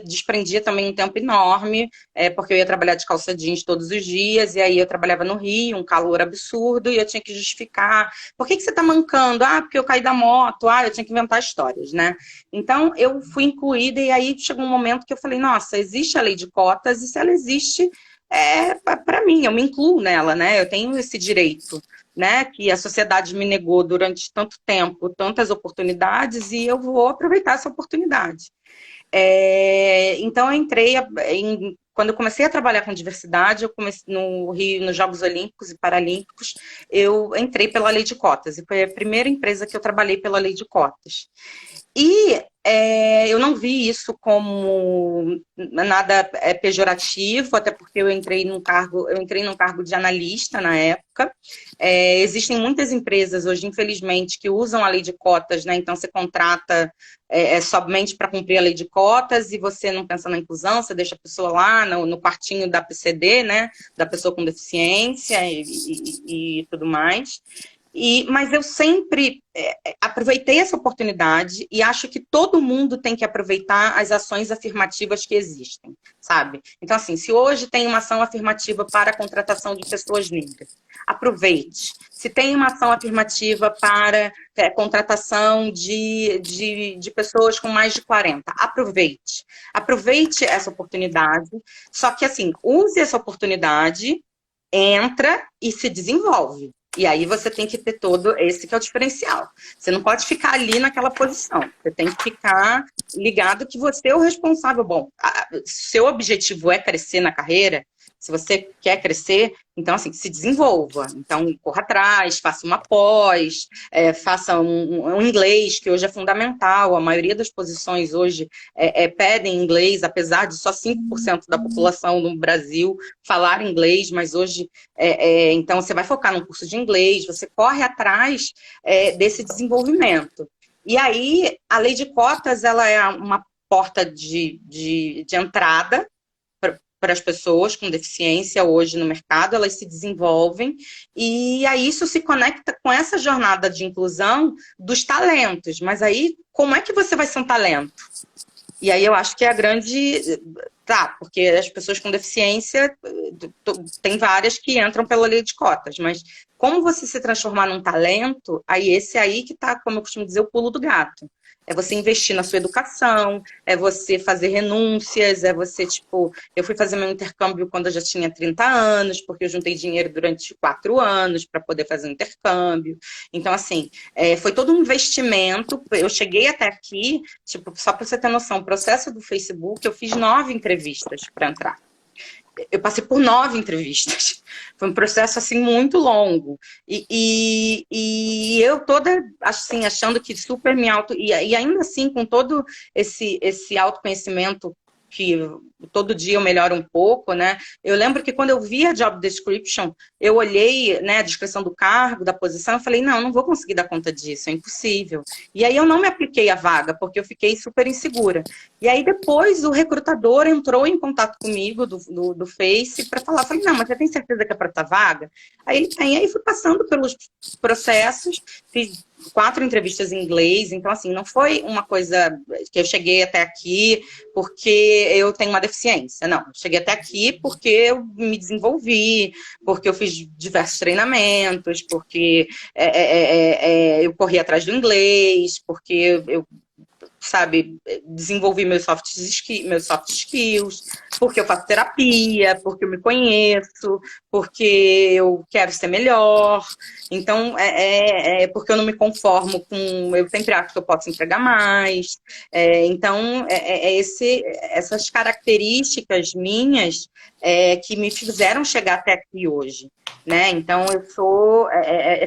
desprendia também um tempo enorme, porque eu ia trabalhar de calça jeans todos os dias, e aí eu trabalhava no Rio, um calor absurdo, e eu tinha que justificar. Por que você está mancando? Ah, porque eu caí da moto. Ah, eu tinha que inventar histórias, né? Então, eu fui incluída, e aí chegou um momento que eu falei, nossa, existe a lei de cotas, e se ela existe... para mim, eu me incluo nela, né? Eu tenho esse direito, né, que a sociedade me negou durante tanto tempo, tantas oportunidades, e eu vou aproveitar essa oportunidade. Então, eu entrei quando eu comecei a trabalhar com diversidade, eu comecei no Rio, nos Jogos Olímpicos e Paralímpicos, eu entrei pela Lei de Cotas, e foi a primeira empresa que eu trabalhei pela Lei de Cotas. E eu não vi isso como nada pejorativo, até porque eu entrei num cargo de analista na época. Existem muitas empresas hoje, infelizmente, que usam a lei de cotas, né? Então você contrata somente para cumprir a lei de cotas e você não pensa na inclusão, você deixa a pessoa lá no quartinho da PCD, né? Da pessoa com deficiência e tudo mais. Mas eu sempre aproveitei essa oportunidade e acho que todo mundo tem que aproveitar as ações afirmativas que existem, sabe? Então, assim, se hoje tem uma ação afirmativa para a contratação de pessoas negras, aproveite. Se tem uma ação afirmativa para contratação de pessoas com mais de 40, aproveite. Aproveite essa oportunidade, só que, assim, use essa oportunidade, entra e se desenvolve. E aí você tem que ter todo esse que é o diferencial. Você não pode ficar ali naquela posição. Você tem que ficar ligado que você é o responsável. Bom, seu objetivo é crescer na carreira, se você quer crescer, então, assim, se desenvolva. Então, corra atrás, faça uma pós, faça um inglês, que hoje é fundamental. A maioria das posições hoje pedem inglês, apesar de só 5% da população no Brasil falar inglês, mas hoje, então, você vai focar num curso de inglês, você corre atrás desse desenvolvimento. E aí, a lei de cotas, ela é uma porta de entrada para as pessoas com deficiência hoje no mercado, elas se desenvolvem, e aí isso se conecta com essa jornada de inclusão dos talentos. Mas aí, como é que você vai ser um talento? E aí eu acho que é a grande... Tá, porque as pessoas com deficiência, tem várias que entram pela lei de cotas, mas como você se transformar num talento, aí esse aí que tá, como eu costumo dizer, o pulo do gato. É você investir na sua educação, é você fazer renúncias, é você, tipo... Eu fui fazer meu intercâmbio quando eu já tinha 30 anos, porque eu juntei dinheiro durante 4 anos para poder fazer o intercâmbio. Então, assim, foi todo um investimento. Eu cheguei até aqui, tipo, só para você ter noção, o processo do Facebook, eu fiz 9 entrevistas para entrar. Eu passei por 9 entrevistas. Foi um processo, assim, muito longo. E eu toda, assim, achando que super me auto... E ainda assim, com todo esse autoconhecimento, que todo dia eu melhoro um pouco, né? Eu lembro que quando eu vi a job description, eu olhei, né, a descrição do cargo, da posição, eu falei, não vou conseguir dar conta disso, é impossível. E aí eu não me apliquei à vaga, porque eu fiquei super insegura. E aí depois o recrutador entrou em contato comigo do Face para falar, eu falei, não, mas você tem certeza que é para essa vaga? Aí ele tem, aí fui passando pelos processos, fiz 4 entrevistas em inglês, então assim, não foi uma coisa que eu cheguei até aqui porque eu tenho uma deficiência, não. Eu cheguei até aqui porque eu me desenvolvi, porque eu fiz diversos treinamentos, porque eu corri atrás do inglês, porque eu sabe, desenvolvi meus soft skills, porque eu faço terapia, porque eu me conheço, porque eu quero ser melhor. Então, porque eu não me conformo com... Eu sempre acho que eu posso entregar mais. Então, essas características minhas que me fizeram chegar até aqui hoje. Né? Então, eu sou...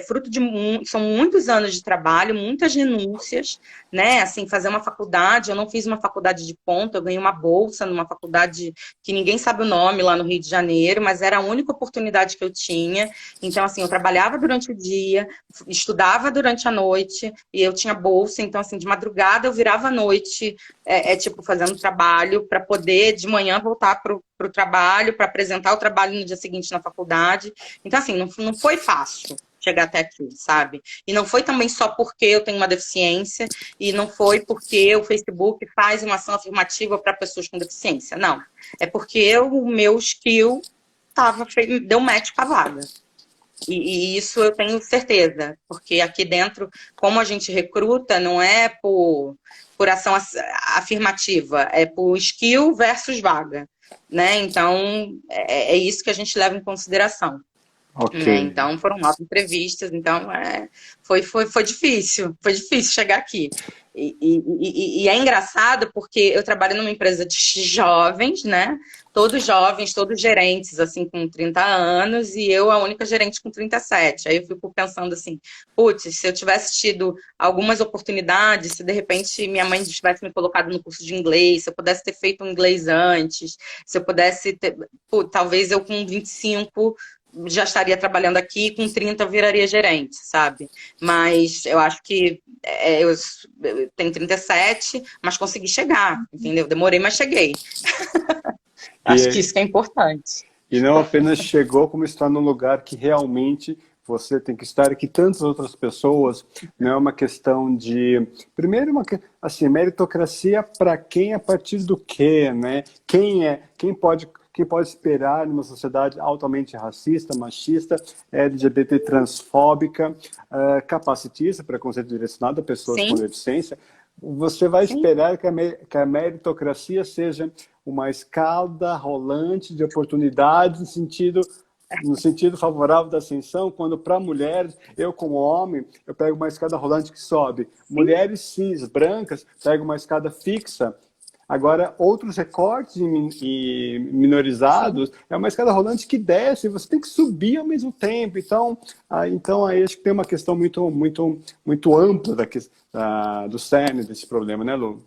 fruto de... São muitos anos de trabalho, muitas renúncias, né? Assim, fazer uma faculdade, eu não fiz uma faculdade de ponta, eu ganhei uma bolsa numa faculdade que ninguém sabe o nome lá no Rio de Janeiro, mas era a única oportunidade que eu tinha. Então, assim, eu trabalhava durante o dia, estudava durante a noite, e eu tinha bolsa, então, assim, de madrugada eu virava à noite, tipo, fazendo trabalho, para poder, de manhã, voltar para o trabalho, para apresentar o trabalho no dia seguinte na faculdade. Então, assim, não foi fácil chegar até aqui, sabe? E não foi também só porque eu tenho uma deficiência, e não foi porque o Facebook faz uma ação afirmativa para pessoas com deficiência, não. É porque o meu skill deu match com a vaga. E isso eu tenho certeza, porque aqui dentro, como a gente recruta, não é por ação afirmativa, é por skill versus vaga, né? Então, é isso que a gente leva em consideração. Ok. né? Então foram 9 entrevistas, então foi difícil chegar aqui. E é engraçado porque eu trabalho numa empresa de jovens, né? Todos jovens, todos gerentes, assim, com 30 anos, e eu a única gerente com 37. Aí eu fico pensando assim, putz, se eu tivesse tido algumas oportunidades, se de repente minha mãe tivesse me colocado no curso de inglês, se eu pudesse ter feito um inglês antes, se eu pudesse ter, pô, talvez eu com 25 já estaria trabalhando aqui, com 30 eu viraria gerente, sabe? Mas eu acho que eu tenho 37, mas consegui chegar, entendeu? Demorei, mas cheguei. Acho que E, isso que é importante. e não apenas chegou, como está no lugar que realmente você tem que estar, e que tantas outras pessoas, não é uma questão de, primeiro, assim, meritocracia para quem, a partir do quê, né? Quem pode esperar numa sociedade altamente racista, machista, LGBT transfóbica, capacitista, preconceito direcionado a pessoas com Sim, deficiência? Você vai sim, esperar que a meritocracia seja uma escada rolante de oportunidades no sentido favorável da ascensão, quando para mulheres, eu como homem, eu pego uma escada rolante que sobe. sim, Mulheres cis, brancas, pegam uma escada fixa. Agora, outros recortes e sim. minorizados é uma escada rolante que desce e você tem que subir ao mesmo tempo. Então aí acho que tem uma questão muito ampla do cerne desse problema, né, Lu?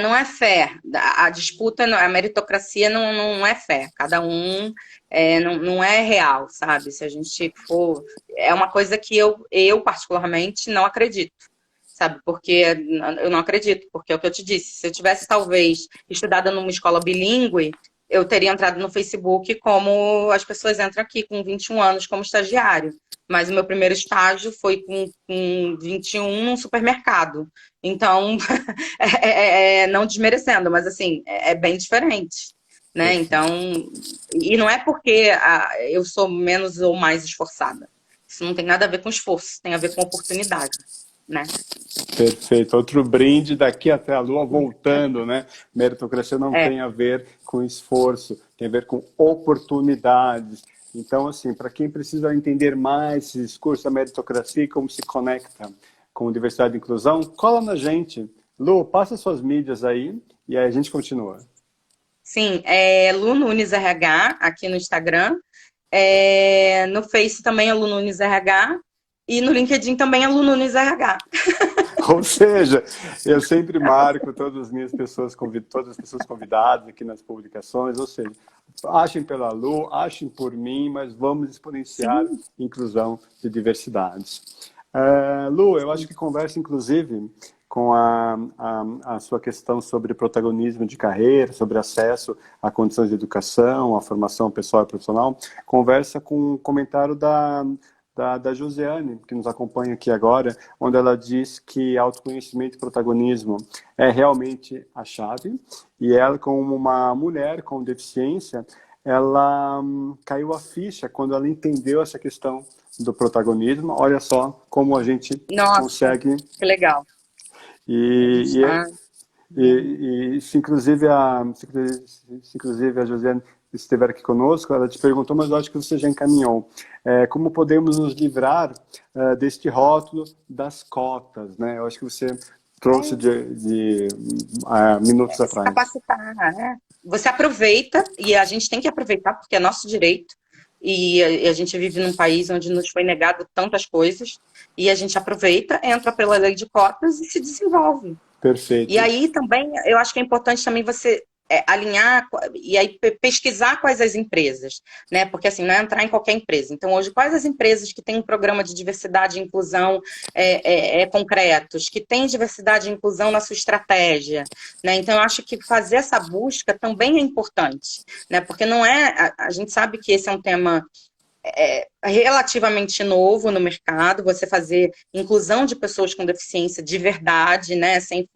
Não é fair. A disputa, a meritocracia não é fair. Cada um não é real, sabe? Se a gente for. É uma coisa que eu particularmente não acredito, sabe? Porque eu não acredito, porque é o que eu te disse. Se eu tivesse, talvez, estudado numa escola bilíngue, eu teria entrado no Facebook como as pessoas entram aqui com 21 anos como estagiário. Mas o meu primeiro estágio foi com 21 num supermercado. Então, não desmerecendo, mas assim, é bem diferente, né? Então, e não é porque eu sou menos ou mais esforçada. Isso não tem nada a ver com esforço, tem a ver com oportunidade, né? Perfeito. Outro brinde daqui até a Lua voltando, né? Meritocracia não É, tem a ver com esforço, tem a ver com oportunidades. Então, assim, para quem precisa entender mais esse discurso da meritocracia e como se conecta com diversidade e inclusão, cola na gente. Lu, passa suas mídias aí e aí a gente continua. sim, Lu Nunes RH aqui no Instagram, no Face também é Lu Nunes RH e no LinkedIn também é Lu Nunes RH. Ou seja, eu sempre marco todas as pessoas convidadas aqui nas publicações, ou seja, achem pela Lu, achem por mim, mas vamos exponenciar Sim, inclusão de diversidades. Lu, eu acho sim. que conversa, inclusive, com a sua questão sobre protagonismo de carreira, sobre acesso a condições de educação, a formação pessoal e profissional, conversa com um comentário da Josiane, que nos acompanha aqui agora, onde ela diz que autoconhecimento e protagonismo é realmente a chave, e ela, como uma mulher com deficiência, ela caiu a ficha quando ela entendeu essa questão do protagonismo. Olha só como a gente Nossa, consegue. que legal. A gente E, está. se inclusive a Josiane estiver aqui conosco, ela te perguntou, mas eu acho que você já encaminhou. Como podemos nos livrar deste rótulo das cotas, né? Eu acho que você trouxe de minutos Se atrás. capacitar, né? Você aproveita, e a gente tem que aproveitar, porque é nosso direito, e a gente vive num país onde nos foi negado tantas coisas, e a gente aproveita, entra pela lei de cotas e se desenvolve. E Perfeito. aí também, eu acho que é importante também você alinhar e aí pesquisar quais as empresas, né? Porque assim, não é entrar em qualquer empresa. Então, hoje, quais as empresas que têm um programa de diversidade e inclusão concretos, que têm diversidade e inclusão na sua estratégia, né? Então, eu acho que fazer essa busca também é importante, né? Porque não é, a gente sabe que esse é um tema relativamente novo no mercado, você fazer inclusão de pessoas com deficiência de verdade, né, sem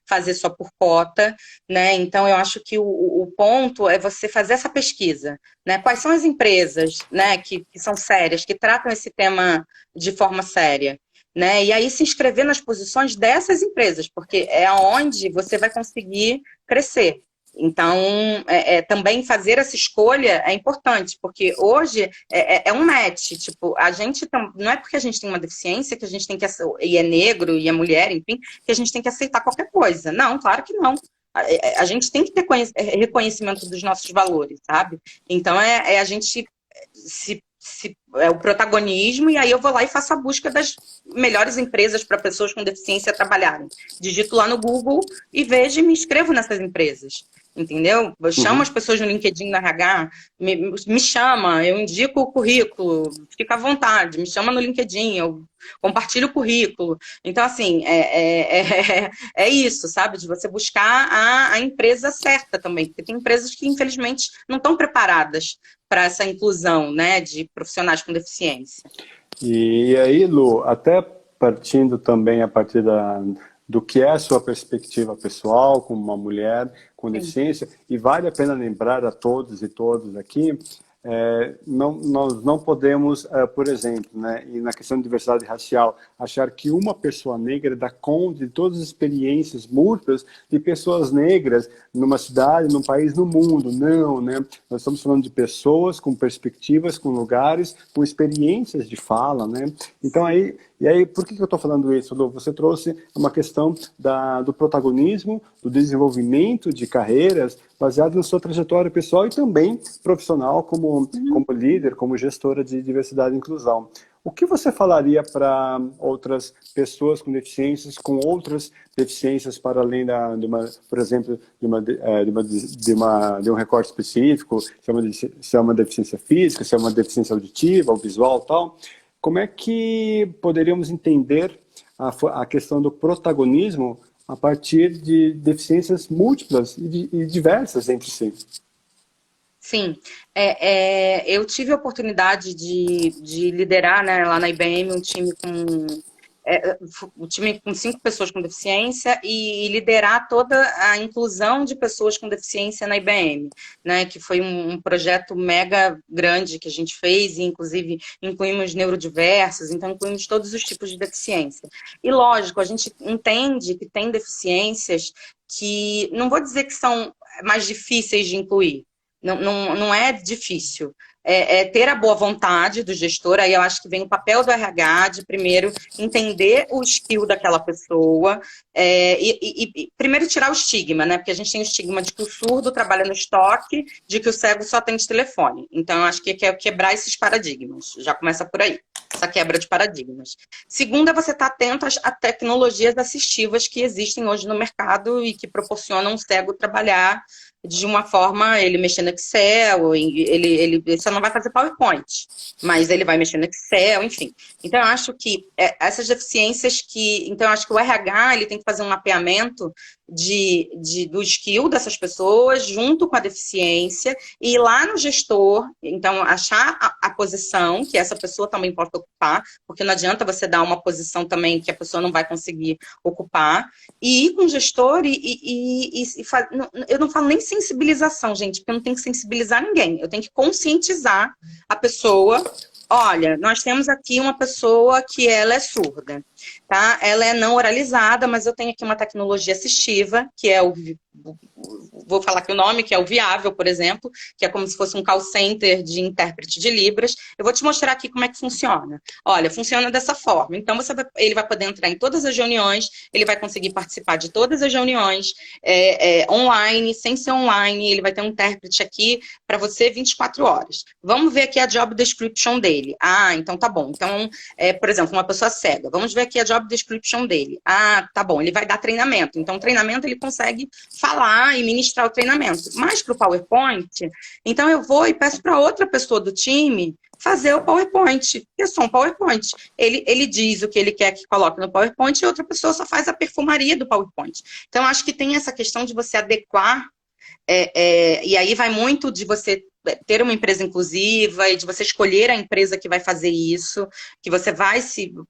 fazer só por cota, né, então eu acho que o ponto é você fazer essa pesquisa, né, quais são as empresas, né, que são sérias, que tratam esse tema de forma séria, né, e aí se inscrever nas posições dessas empresas, porque é onde você vai conseguir crescer. Então, também fazer essa escolha é importante, porque hoje é um match, tipo, a gente não é porque a gente tem uma deficiência que a gente tem que, e é negro, e é mulher, enfim, que a gente tem que aceitar qualquer coisa. Não, claro que não. A gente tem que ter reconhecimento dos nossos valores, sabe? Então, a gente o protagonismo, e aí eu vou lá e faço a busca das melhores empresas para pessoas com deficiência trabalharem. Digito lá no Google e vejo e me inscrevo nessas empresas. Entendeu? Eu chamo as pessoas no LinkedIn, na RH, me chama, eu indico o currículo, fica à vontade, me chama no LinkedIn, eu compartilho o currículo. Então, assim, é isso, sabe? De você buscar a empresa certa também, porque tem empresas que, infelizmente, não estão preparadas para essa inclusão, né, de profissionais com deficiência. E aí, Lu, até partindo também a partir do que é a sua perspectiva pessoal como uma mulher com deficiência, e vale a pena lembrar a todos e todas aqui, nós não podemos, por exemplo, né, e na questão de diversidade racial, achar que uma pessoa negra dá conta de todas as experiências múltiplas de pessoas negras numa cidade, num país, no mundo. Não, né? Nós estamos falando de pessoas com perspectivas, com lugares, com experiências de fala, né? Então, por que eu estou falando isso, Lu? Você trouxe uma questão do protagonismo, do desenvolvimento de carreiras baseado na sua trajetória pessoal e também profissional como líder, como gestora de diversidade e inclusão. O que você falaria para outras pessoas com deficiências, com outras deficiências para além por exemplo, de um recorte específico, se é uma deficiência física, se é uma deficiência auditiva ou visual, tal? Como é que poderíamos entender a questão do protagonismo a partir de deficiências múltiplas e diversas entre si? Sim, eu tive a oportunidade de liderar, né, lá na IBM um time com 5 pessoas com deficiência e liderar toda a inclusão de pessoas com deficiência na IBM, né, que foi um projeto mega grande que a gente fez, e inclusive incluímos neurodiversos, então incluímos todos os tipos de deficiência. E lógico, a gente entende que tem deficiências que, não vou dizer que são mais difíceis de incluir, não é difícil. Ter a boa vontade do gestor, aí eu acho que vem o papel do RH de primeiro entender o skill daquela pessoa e primeiro tirar o estigma, né? Porque a gente tem o estigma de que o surdo trabalha no estoque, de que o cego só tem de telefone. Então, eu acho que é quebrar esses paradigmas. Já começa por aí, essa quebra de paradigmas. Segundo, é você estar atento às tecnologias assistivas que existem hoje no mercado e que proporcionam um cego trabalhar de uma forma, ele mexer no Excel, ele só não vai fazer PowerPoint, mas ele vai mexer no Excel, enfim. Então, eu acho que essas deficiências então, eu acho que o RH, ele tem que fazer um mapeamento do skill dessas pessoas, junto com a deficiência, e ir lá no gestor, então, achar a posição que essa pessoa também pode ocupar, porque não adianta você dar uma posição também que a pessoa não vai conseguir ocupar, e ir com o gestor eu não falo nem sensibilização, gente, porque eu não tenho que sensibilizar ninguém. Eu tenho que conscientizar a pessoa. Olha, nós temos aqui uma pessoa que ela é surda, tá? Ela é não oralizada, mas eu tenho aqui uma tecnologia assistiva, que é vou falar aqui o nome, que é o Viável, por exemplo, que é como se fosse um call center de intérprete de Libras. Eu vou te mostrar aqui como é que funciona. Olha, funciona dessa forma. Então, ele vai poder entrar em todas as reuniões, ele vai conseguir participar de todas as reuniões online, sem ser online, ele vai ter um intérprete aqui para você 24 horas. Vamos ver aqui a job description dele. Ah, então tá bom. Então, por exemplo, uma pessoa cega. Vamos ver aqui a job description dele. Ah, tá bom. Ele vai dar treinamento. Então, o treinamento ele consegue falar e ministrar o treinamento. Mas para o PowerPoint, então eu vou e peço para outra pessoa do time fazer o PowerPoint, que é só um PowerPoint. Ele diz o que ele quer que coloque no PowerPoint e outra pessoa só faz a perfumaria do PowerPoint. Então, acho que tem essa questão de você adequar, e aí vai muito de você ter uma empresa inclusiva e de você escolher a empresa que vai fazer isso, que você vai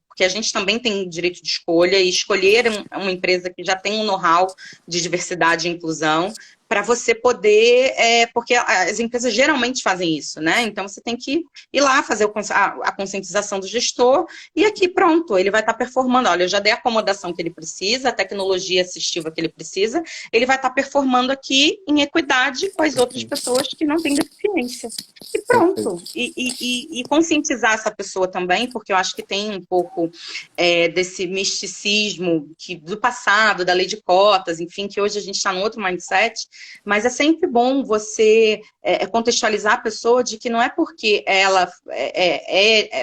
porque a gente também tem direito de escolha e escolher uma empresa que já tem um know-how de diversidade e inclusão, para você poder, porque as empresas geralmente fazem isso, né? Então você tem que ir lá fazer a conscientização do gestor e aqui pronto, ele vai estar performando. Olha, eu já dei a acomodação que ele precisa, a tecnologia assistiva que ele precisa, ele vai estar performando aqui em equidade com as outras pessoas que não têm deficiência. E pronto. E conscientizar essa pessoa também, porque eu acho que tem um pouco desse misticismo do passado, da lei de cotas, enfim, que hoje a gente está num outro mindset, mas é sempre bom você contextualizar a pessoa de que não é porque ela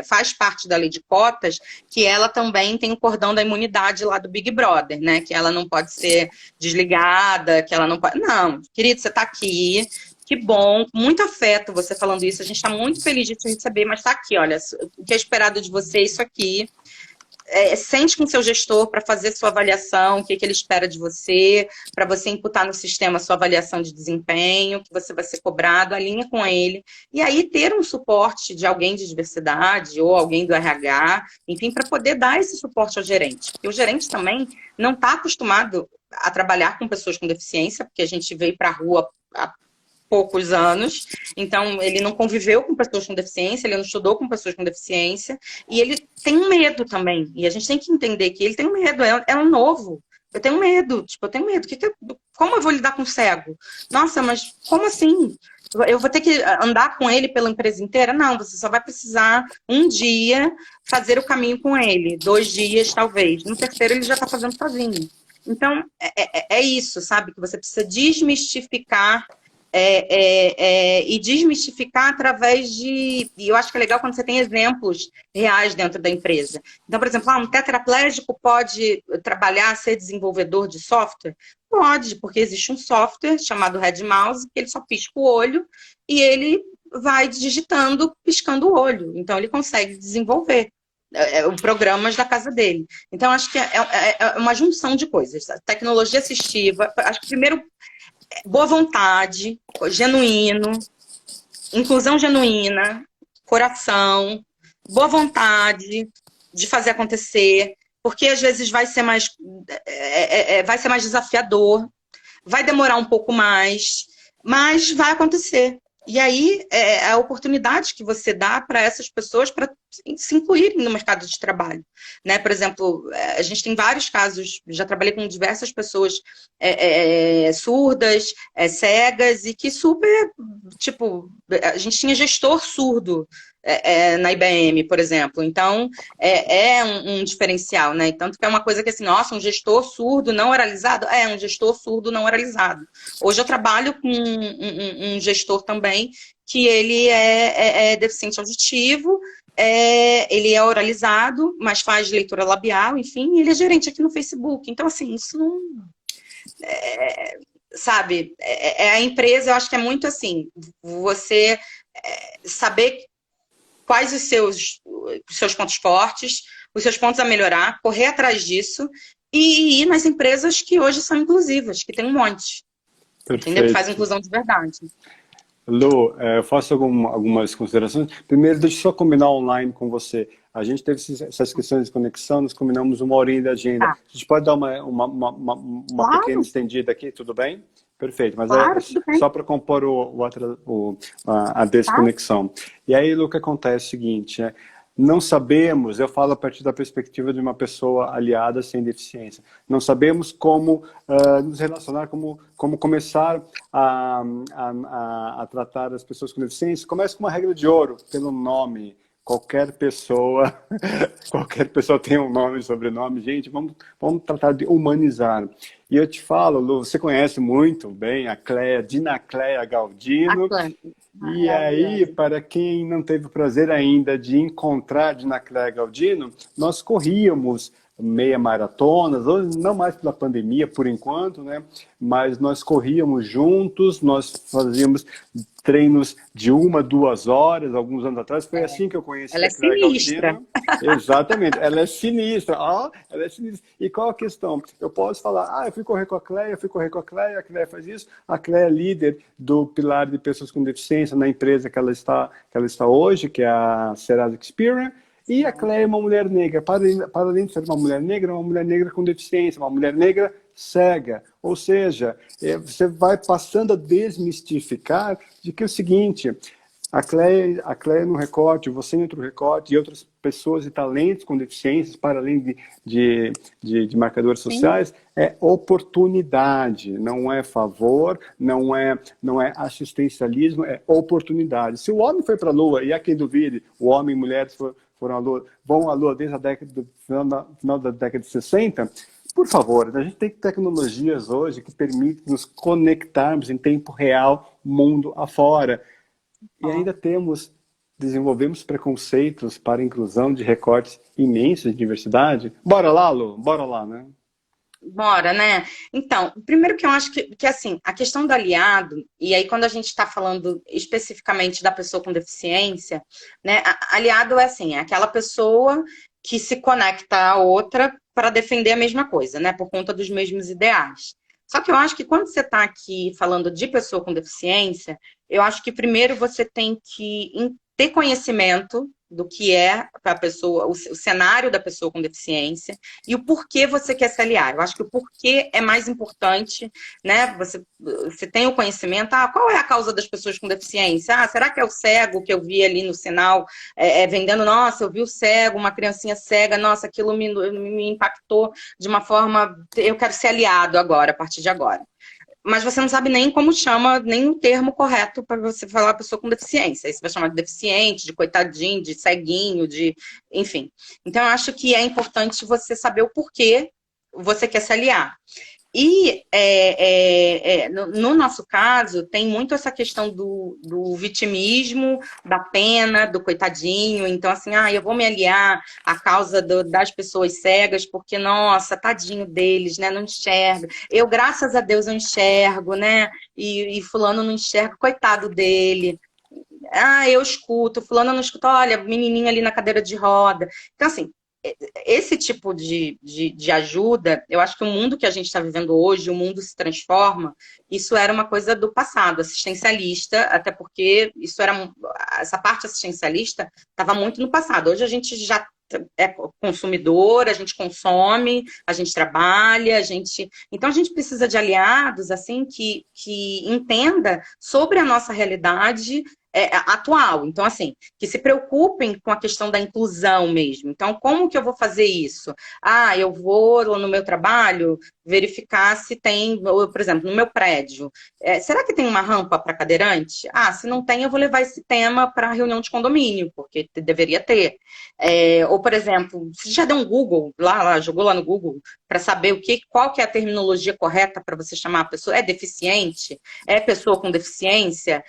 faz parte da lei de cotas que ela também tem o cordão da imunidade lá do Big Brother, né? Que ela não pode ser desligada, que ela não pode... Não, querido, você está aqui, que bom, muito afeto você falando isso, a gente está muito feliz de te receber, mas está aqui, olha, o que é esperado de você é isso aqui. Sente com seu gestor para fazer sua avaliação, o que ele espera de você, para você imputar no sistema sua avaliação de desempenho, que você vai ser cobrado, alinha com ele. E aí ter um suporte de alguém de diversidade ou alguém do RH, enfim, para poder dar esse suporte ao gerente. Porque o gerente também não está acostumado a trabalhar com pessoas com deficiência, porque a gente veio para a rua há poucos anos, então ele não conviveu com pessoas com deficiência, ele não estudou com pessoas com deficiência, e ele tem um medo também, e a gente tem que entender que ele tem um medo, é um novo, eu tenho medo, como eu vou lidar com cego? Nossa, mas como assim? Eu vou ter que andar com ele pela empresa inteira? Não, você só vai precisar um dia fazer o caminho com ele, 2 dias talvez, no terceiro ele já está fazendo sozinho. Então, é isso, sabe? Que você precisa desmistificar e desmistificar através de... E eu acho que é legal quando você tem exemplos reais dentro da empresa. Então, por exemplo, um tetraplégico pode trabalhar, ser desenvolvedor de software? Pode, porque existe um software chamado Red Mouse, que ele só pisca o olho e ele vai digitando, piscando o olho. Então, ele consegue desenvolver programas da casa dele. Então, acho que é uma junção de coisas. Tecnologia assistiva, acho que primeiro... boa vontade, genuíno, inclusão genuína, coração, boa vontade de fazer acontecer, porque às vezes vai ser mais desafiador, vai demorar um pouco mais, mas vai acontecer. E aí é a oportunidade que você dá para essas pessoas para se incluírem no mercado de trabalho, né? Por exemplo, a gente tem vários casos, já trabalhei com diversas pessoas surdas, cegas, e que super, tipo, a gente tinha gestor surdo na IBM, por exemplo. Então, um diferencial, né? Tanto que é uma coisa que, assim, nossa, um gestor surdo não oralizado? Um gestor surdo não oralizado. Hoje eu trabalho com um gestor também que ele é deficiente auditivo, ele é oralizado, mas faz leitura labial, enfim, e ele é gerente aqui no Facebook. Então, assim, isso não... sabe, a empresa, eu acho que é muito assim, você saber quais os seus pontos fortes, os seus pontos a melhorar, correr atrás disso e ir nas empresas que hoje são inclusivas, que tem um monte. Perfeito. Entendeu? Que faz inclusão de verdade. Lu, eu faço algumas considerações. Primeiro, deixa eu só combinar online com você. A gente teve essas questões de conexão, nós combinamos 1 horinha de agenda. Tá. A gente pode dar uma pequena estendida aqui, tudo bem? Perfeito, mas claro, só para compor a desconexão. Tá. E aí, Lu, o que acontece é o seguinte, não sabemos, eu falo a partir da perspectiva de uma pessoa aliada sem deficiência, não sabemos como nos relacionar, como começar a tratar as pessoas com deficiência. Começa com uma regra de ouro, pelo nome. Qualquer pessoa tem um nome e sobrenome. Gente, vamos tratar de humanizar. E eu te falo, Lu, você conhece muito bem a Dina Cleia Galdino. E aí, para quem não teve o prazer ainda de encontrar Dina Cleia Galdino, nós corríamos meia maratonas, hoje não mais pela pandemia, por enquanto, né? Mas nós corríamos juntos, nós fazíamos treinos de 1, 2 horas, alguns anos atrás, foi assim que eu conheci ela a Cleia sinistra. Galdino. Exatamente, ela é sinistra. Ela é sinistra. E qual a questão? Eu posso falar, eu fui correr com a Cleia, a Cleia faz isso, a Cleia é líder do pilar de pessoas com deficiência na empresa que ela está hoje, que é a Serasa Experian. E a Cleia é uma mulher negra, para além de ser uma mulher negra com deficiência, uma mulher negra cega. Ou seja, você vai passando a desmistificar de que é o seguinte, a Cleia no recorte, você em outro recorte, e outras pessoas e talentos com deficiências, para além de marcadores Sim. sociais, é oportunidade, não é favor, não é assistencialismo, é oportunidade. Se o homem foi para a Lua, e há quem duvide, o homem e mulheres foram à Lua, vão à Lua desde a final da década de 60, por favor, a gente tem tecnologias hoje que permitem nos conectarmos em tempo real, mundo afora. E ainda desenvolvemos preconceitos para a inclusão de recortes imensos de diversidade. Bora lá, Lu? Bora lá, né? Bora, né? Então, primeiro que eu acho que assim, a questão do aliado, e aí quando a gente está falando especificamente da pessoa com deficiência, né? Aliado é assim, é aquela pessoa que se conecta à outra para defender a mesma coisa, né? Por conta dos mesmos ideais. Só que eu acho que quando você está aqui falando de pessoa com deficiência, eu acho que primeiro você tem que ter conhecimento do que é a pessoa, o cenário da pessoa com deficiência e o porquê você quer se aliar. Eu acho que o porquê é mais importante, né? Você tem o conhecimento, qual é a causa das pessoas com deficiência? Será que é o cego que eu vi ali no sinal vendendo? Nossa, eu vi o cego, uma criancinha cega, nossa, aquilo me impactou de uma forma, eu quero ser aliado agora, a partir de agora. Mas você não sabe nem como chama, nem o termo correto para você falar pessoa com deficiência. Aí você vai chamar de deficiente, de coitadinho, de ceguinho, enfim. Então, eu acho que é importante você saber o porquê você quer se aliar. E no nosso caso, tem muito essa questão do vitimismo, da pena, do coitadinho. Então, assim, eu vou me aliar à causa das pessoas cegas, porque, nossa, tadinho deles, né? Não enxerga. Eu, graças a Deus, eu enxergo, né? E fulano não enxerga, coitado dele. Eu escuto, fulano não escuta, olha, menininho ali na cadeira de roda. Então, assim, esse tipo de ajuda, eu acho que o mundo que a gente está vivendo hoje, o mundo se transforma, isso era uma coisa do passado, assistencialista, até porque essa parte assistencialista estava muito no passado. Hoje a gente já é consumidor, a gente consome, a gente trabalha, então a gente precisa de aliados assim que entenda sobre a nossa realidade atual. Então, assim, que se preocupem com a questão da inclusão mesmo. Então, como que eu vou fazer isso? Eu vou no meu trabalho verificar se tem, por exemplo, no meu prédio, será que tem uma rampa para cadeirante? Se não tem, eu vou levar esse tema para a reunião de condomínio, porque deveria ter. Ou, por exemplo, você já deu um Google, jogou lá no Google, para saber qual que é a terminologia correta para você chamar a pessoa? É deficiente? É pessoa com deficiência?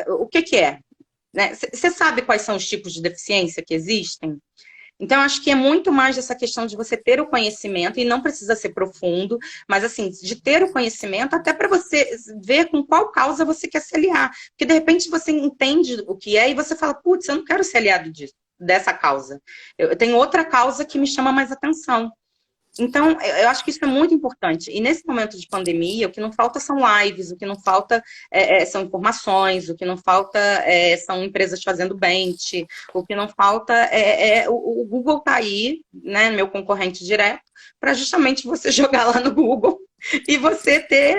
O que é? Né? Você sabe quais são os tipos de deficiência que existem? Então, acho que é muito mais dessa questão de você ter o conhecimento, e não precisa ser profundo, mas assim, de ter o conhecimento até para você ver com qual causa você quer se aliar. Porque, de repente, você entende o que é e você fala, putz, eu não quero ser aliado dessa causa. Eu tenho outra causa que me chama mais atenção. Então, eu acho que isso é muito importante. E nesse momento de pandemia, o que não falta são lives, o que não falta são informações, o que não falta são empresas fazendo bench, o que não falta o Google está aí, né, meu concorrente direto, para justamente você jogar lá no Google e você ter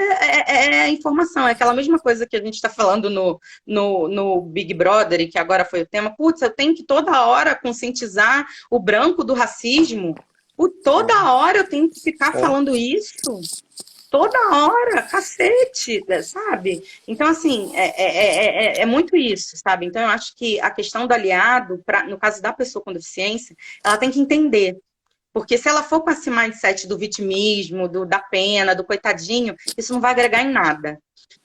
informação. É aquela mesma coisa que a gente está falando no Big Brother, e que agora foi o tema. Putz, eu tenho que toda hora conscientizar o branco do racismo. Toda hora eu tenho que ficar falando isso. Toda hora, cacete, sabe? Então, assim, é muito isso, sabe? Então, eu acho que a questão do aliado, no caso da pessoa com deficiência, ela tem que entender. Porque se ela for com esse mindset do vitimismo, da pena, do coitadinho, isso não vai agregar em nada.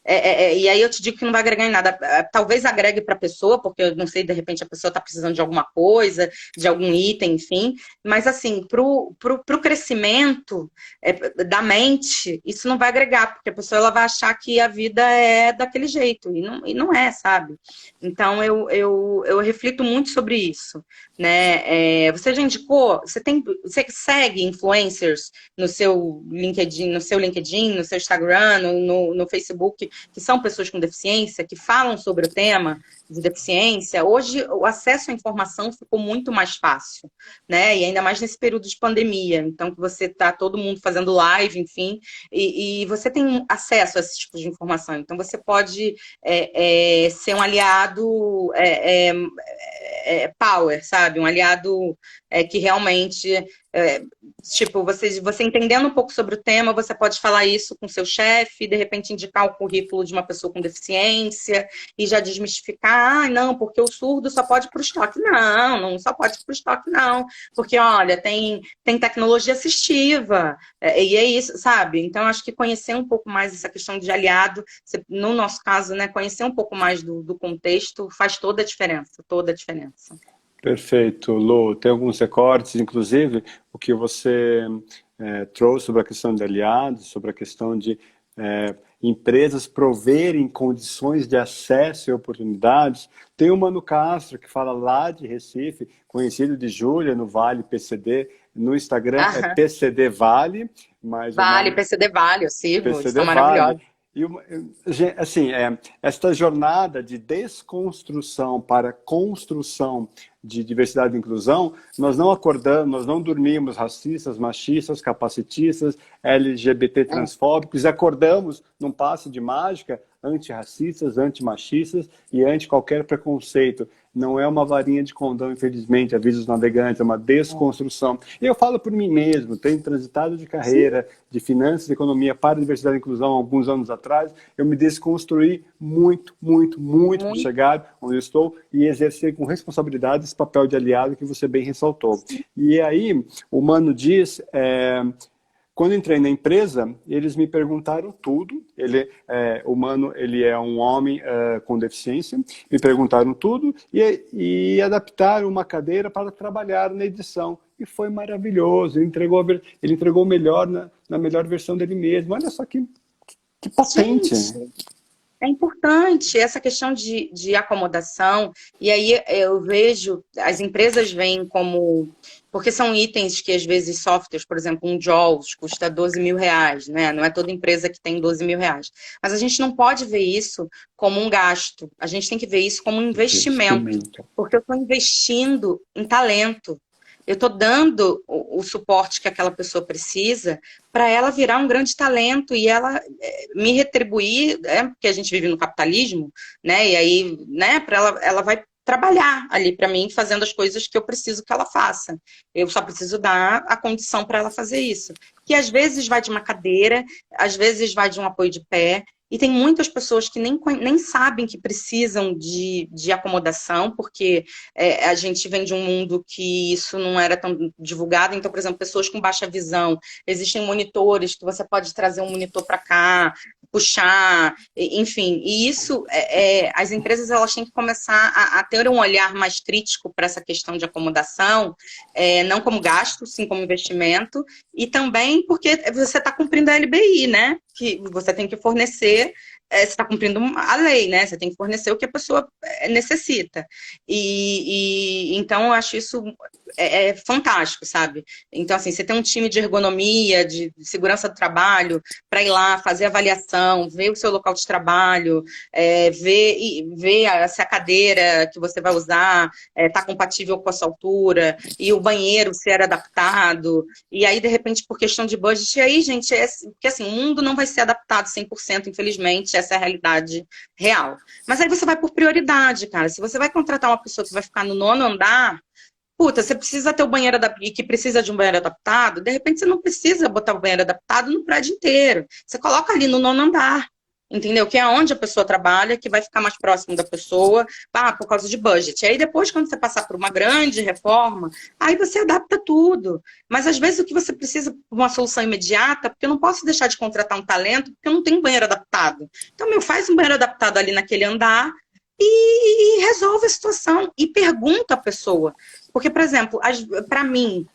E aí eu te digo que não vai agregar em nada. Talvez agregue para a pessoa, porque eu não sei, de repente a pessoa está precisando de alguma coisa, de algum item, enfim. Mas assim, pro crescimento da mente, isso não vai agregar, porque a pessoa ela vai achar que a vida é daquele jeito, e não é, sabe? Então eu reflito muito sobre isso, né? Você já indicou, você segue influencers no seu LinkedIn, no seu Instagram, no Facebook? Facebook, que são pessoas com deficiência, que falam sobre o tema de deficiência, hoje o acesso à informação ficou muito mais fácil, né? E ainda mais nesse período de pandemia. Então, que você tá todo mundo fazendo live, enfim, e você tem acesso a esse tipo de informação. Então, você pode ser um aliado power, sabe? Um aliado que realmente... tipo, você entendendo um pouco sobre o tema, você pode falar isso com seu chefe, de repente indicar o currículo de uma pessoa com deficiência e já desmistificar, não, porque o surdo só pode ir para o estoque. Não, não só pode ir para o estoque, não. Porque, olha, tem tecnologia assistiva, e é isso, sabe? Então, acho que conhecer um pouco mais essa questão de aliado, no nosso caso, né, conhecer um pouco mais do contexto faz toda a diferença, toda a diferença. Perfeito, Lu. Tem alguns recortes, inclusive, o que você trouxe sobre a questão de aliados, sobre a questão de empresas proverem condições de acesso e oportunidades. Tem o Mano Castro, que fala lá de Recife, conhecido de Júlia, no Vale PCD. No Instagram é PCD Vale. Mas Vale, PCD Vale, eu sigo, PCD estão maravilhosos. E, assim, esta jornada de desconstrução para construção de diversidade e inclusão, nós não acordamos, nós não dormimos racistas, machistas, capacitistas, LGBT transfóbicos, e acordamos num passe de mágica antirracistas, antimachistas e anti qualquer preconceito. Não é uma varinha de condão, infelizmente, avisa os navegantes, é uma desconstrução. E eu falo por mim mesmo, tenho transitado de carreira, de finanças, de economia para a diversidade e inclusão alguns anos atrás, eu me desconstruí muito para chegar onde eu estou e exercer com responsabilidade esse papel de aliado que você bem ressaltou. E aí, o Mano diz... Quando entrei na empresa, eles me perguntaram tudo. O Mano, ele é um homem com deficiência. Me perguntaram tudo e adaptaram uma cadeira para trabalhar na edição. E foi maravilhoso. Ele entregou o melhor na melhor versão dele mesmo. Olha só que potente. Gente, é importante essa questão de acomodação. E aí eu vejo, as empresas veem como... Porque são itens que, às vezes, softwares, por exemplo, um JAWS custa R$12.000, né? Não é toda empresa que tem R$12.000. Mas a gente não pode ver isso como um gasto. A gente tem que ver isso como um investimento. Porque eu estou investindo em talento. Eu estou dando o suporte que aquela pessoa precisa para ela virar um grande talento e ela me retribuir, porque a gente vive no capitalismo, né? E aí, né, ela vai trabalhar ali para mim, fazendo as coisas que eu preciso que ela faça. Eu só preciso dar a condição para ela fazer isso. Que às vezes vai de uma cadeira, às vezes vai de um apoio de pé, e tem muitas pessoas que nem sabem que precisam de acomodação, porque a gente vem de um mundo que isso não era tão divulgado. Então, por exemplo, pessoas com baixa visão, existem monitores que você pode trazer um monitor para cá, puxar, enfim. E isso, as empresas elas têm que começar a ter um olhar mais crítico para essa questão de acomodação, não como gasto, sim como investimento, e também porque você está cumprindo a LBI, né? Que você tem que fornecer, você está cumprindo a lei, né? Você tem que fornecer o que a pessoa necessita. Então, eu acho isso fantástico, sabe? Então, assim, você tem um time de ergonomia, de segurança do trabalho, para ir lá, fazer avaliação, ver o seu local de trabalho, ver se a cadeira que você vai usar está compatível com a sua altura, e o banheiro ser adaptado, e aí, de repente, por questão de budget, e aí, gente, porque assim, o mundo não vai ser adaptado 100%, infelizmente, essa é a realidade real. Mas aí você vai por prioridade, cara. Se você vai contratar uma pessoa que vai ficar no 9º andar, puta, você precisa ter o banheiro adaptado, e que precisa de um banheiro adaptado, de repente você não precisa botar o banheiro adaptado no prédio inteiro. Você coloca ali no 9º andar, entendeu? Que é onde a pessoa trabalha, que vai ficar mais próximo da pessoa, por causa de budget. E aí depois, quando você passar por uma grande reforma, aí você adapta tudo. Mas às vezes o que você precisa de uma solução imediata, porque eu não posso deixar de contratar um talento, porque eu não tenho banheiro adaptado. Então, faz um banheiro adaptado ali naquele andar e resolve a situação. E pergunta à pessoa. Porque, por exemplo, para mim,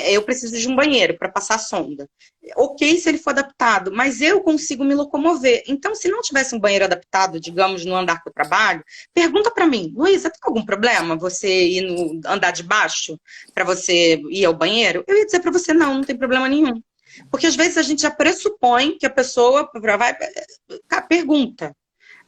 eu preciso de um banheiro para passar a sonda. Ok se ele for adaptado, mas eu consigo me locomover. Então, se não tivesse um banheiro adaptado, digamos, no andar que eu trabalho, pergunta para mim, Luísa, tem algum problema você ir no andar de baixo para você ir ao banheiro? Eu ia dizer para você, não tem problema nenhum. Porque às vezes a gente já pressupõe que a pessoa vai... Pergunta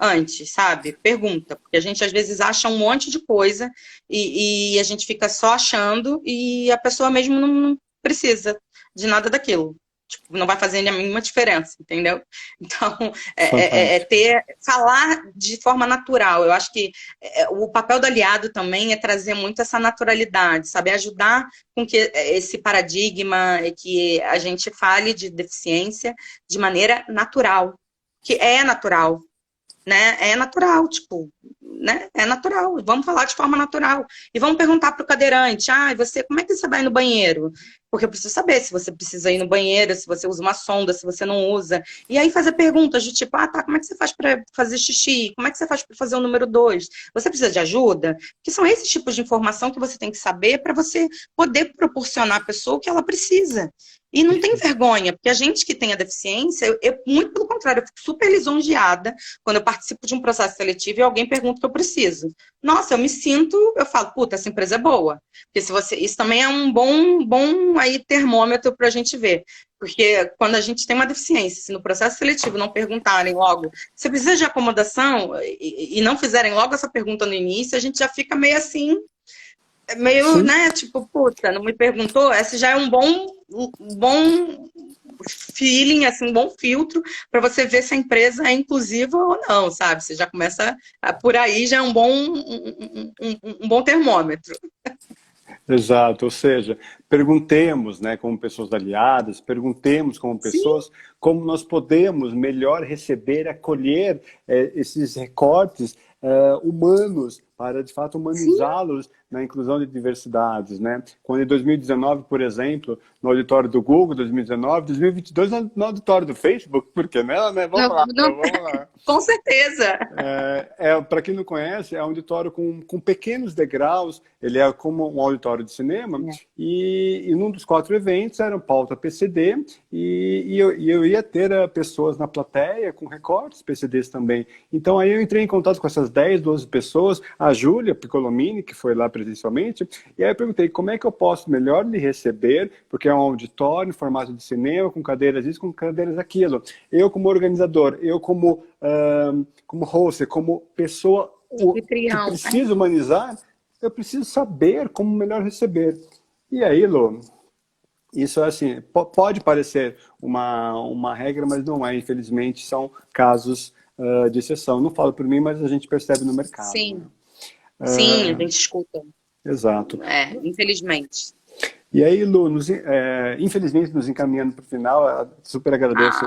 antes, sabe? Pergunta. Porque a gente às vezes acha um monte de coisa e a gente fica só achando e a pessoa mesmo não precisa de nada daquilo. Tipo, não vai fazer a mínima diferença, entendeu? Então, Fantástico. falar de forma natural. Eu acho que o papel do aliado também é trazer muito essa naturalidade, sabe? Ajudar com que esse paradigma, que a gente fale de deficiência de maneira natural, que é natural, né? É natural, tipo, né? É natural. Vamos falar de forma natural. E vamos perguntar para o cadeirante, você, como é que você vai no banheiro? Porque eu preciso saber se você precisa ir no banheiro, se você usa uma sonda, se você não usa. E aí fazer perguntas do tipo, tá, como é que você faz para fazer xixi? Como é que você faz para fazer o número 2? Você precisa de ajuda? Que são esses tipos de informação que você tem que saber para você poder proporcionar à pessoa o que ela precisa. E não tem vergonha, porque a gente que tem a deficiência, muito pelo contrário, eu fico super lisonjeada quando eu participo de um processo seletivo e alguém pergunta o que eu preciso. Nossa, eu falo, puta, essa empresa é boa. Porque se você, isso também é um bom aí termômetro para a gente ver. Porque quando a gente tem uma deficiência, se no processo seletivo não perguntarem logo, você precisa de acomodação e não fizerem logo essa pergunta no início, a gente já fica meio assim, meio, Sim, né, tipo, puta, não me perguntou? Esse já é um bom feeling, assim, um bom filtro para você ver se a empresa é inclusiva ou não, sabe? Você já começa, por aí já é um bom termômetro. exato. Ou seja, perguntemos, né, como pessoas aliadas, perguntemos como Sim, pessoas, como nós podemos melhor receber, acolher esses recortes humanos para, de fato, sim, humanizá-los na inclusão de diversidades, né? Quando em 2019, por exemplo, no auditório do Google, 2019, 2022 no auditório do Facebook, por que não, né? Vamos não, lá, não, vamos lá. com certeza. Para quem não conhece, é um auditório com pequenos degraus, ele é como um auditório de cinema, e num dos 4 eventos era um pauta PCD, e eu ia ter pessoas na plateia com recortes PCDs também. Então aí eu entrei em contato com essas 10, 12 pessoas, a Júlia Piccolomini, que foi lá presencialmente, e aí eu perguntei como é que eu posso melhor lhe receber, porque é um auditório em formato de cinema, com cadeiras isso, com cadeiras aquilo. Eu como organizador, eu como host, como pessoa que Anfitrião. precisa humanizar, eu preciso saber como melhor receber. E aí, Lô, isso é assim, pode parecer uma regra, mas não é. Infelizmente, são casos de exceção. Não falo por mim, mas a gente percebe no mercado, né? Sim, sim, a gente escuta. Exato. Infelizmente. E aí, Lu, infelizmente nos encaminhando para o final, Ah, super agradeço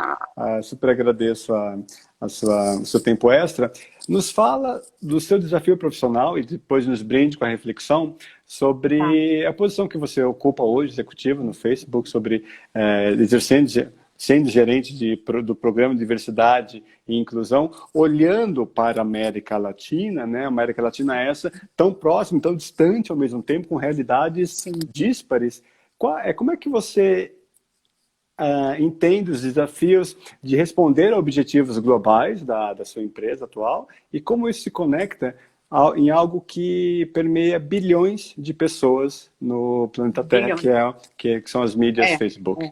o seu tempo extra. Nos fala do seu desafio profissional e depois nos brinde com a reflexão tá. sobre a posição que você ocupa hoje, executivo no Facebook, sobre sendo gerente do programa de diversidade e inclusão, olhando para a América Latina, né? A América Latina é essa tão próxima, tão distante ao mesmo tempo, com realidades Sim. díspares. Como é que você entende os desafios de responder a objetivos globais da sua empresa atual e como isso se conecta em algo que permeia bilhões de pessoas no planeta Terra, Bilhões. que são as mídias É. Facebook?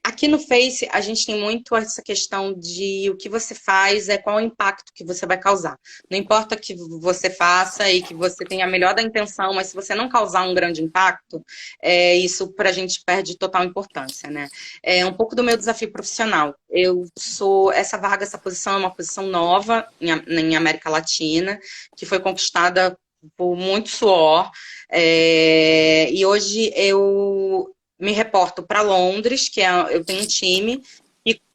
Aqui no Face, a gente tem muito essa questão de o que você faz, qual o impacto que você vai causar. Não importa que você faça e que você tenha a melhor da intenção, mas se você não causar um grande impacto, isso para a gente perde total importância, né? É um pouco do meu desafio profissional. Essa posição é uma posição nova em América Latina, que foi conquistada por muito suor, e hoje eu me reporto para Londres, eu tenho um time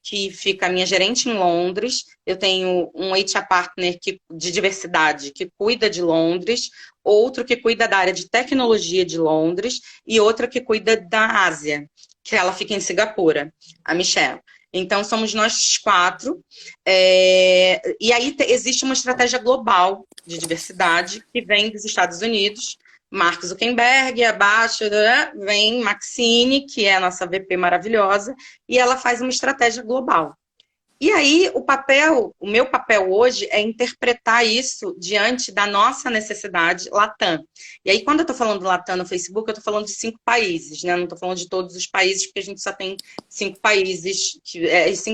que fica a minha gerente em Londres, eu tenho um HR partner de diversidade que cuida de Londres, outro que cuida da área de tecnologia de Londres e outra que cuida da Ásia, que ela fica em Singapura, a Michelle. Então, somos nós 4. E aí existe uma estratégia global de diversidade que vem dos Estados Unidos. Mark Zuckerberg, abaixo vem Maxine, que é a nossa VP maravilhosa, e ela faz uma estratégia global. E aí, o meu papel hoje é interpretar isso diante da nossa necessidade Latam. E aí, quando eu estou falando Latam no Facebook, eu estou falando de 5 países, né? Não estou falando de todos os países, porque a gente só tem 5 países,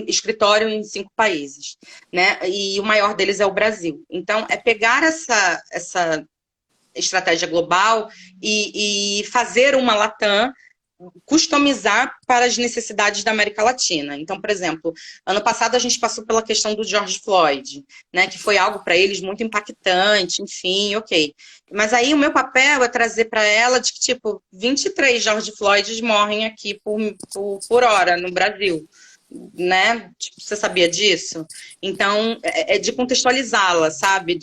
escritório em 5 países, né? E o maior deles é o Brasil. Então, é pegar essa estratégia global e fazer uma Latam, customizar para as necessidades da América Latina. Então, por exemplo, ano passado a gente passou pela questão do George Floyd, né, que foi algo para eles muito impactante, enfim, ok. Mas aí o meu papel é trazer para ela de que, tipo, 23 George Floyds morrem aqui por hora no Brasil, né? Tipo, você sabia disso? Então, é de contextualizá-la, sabe?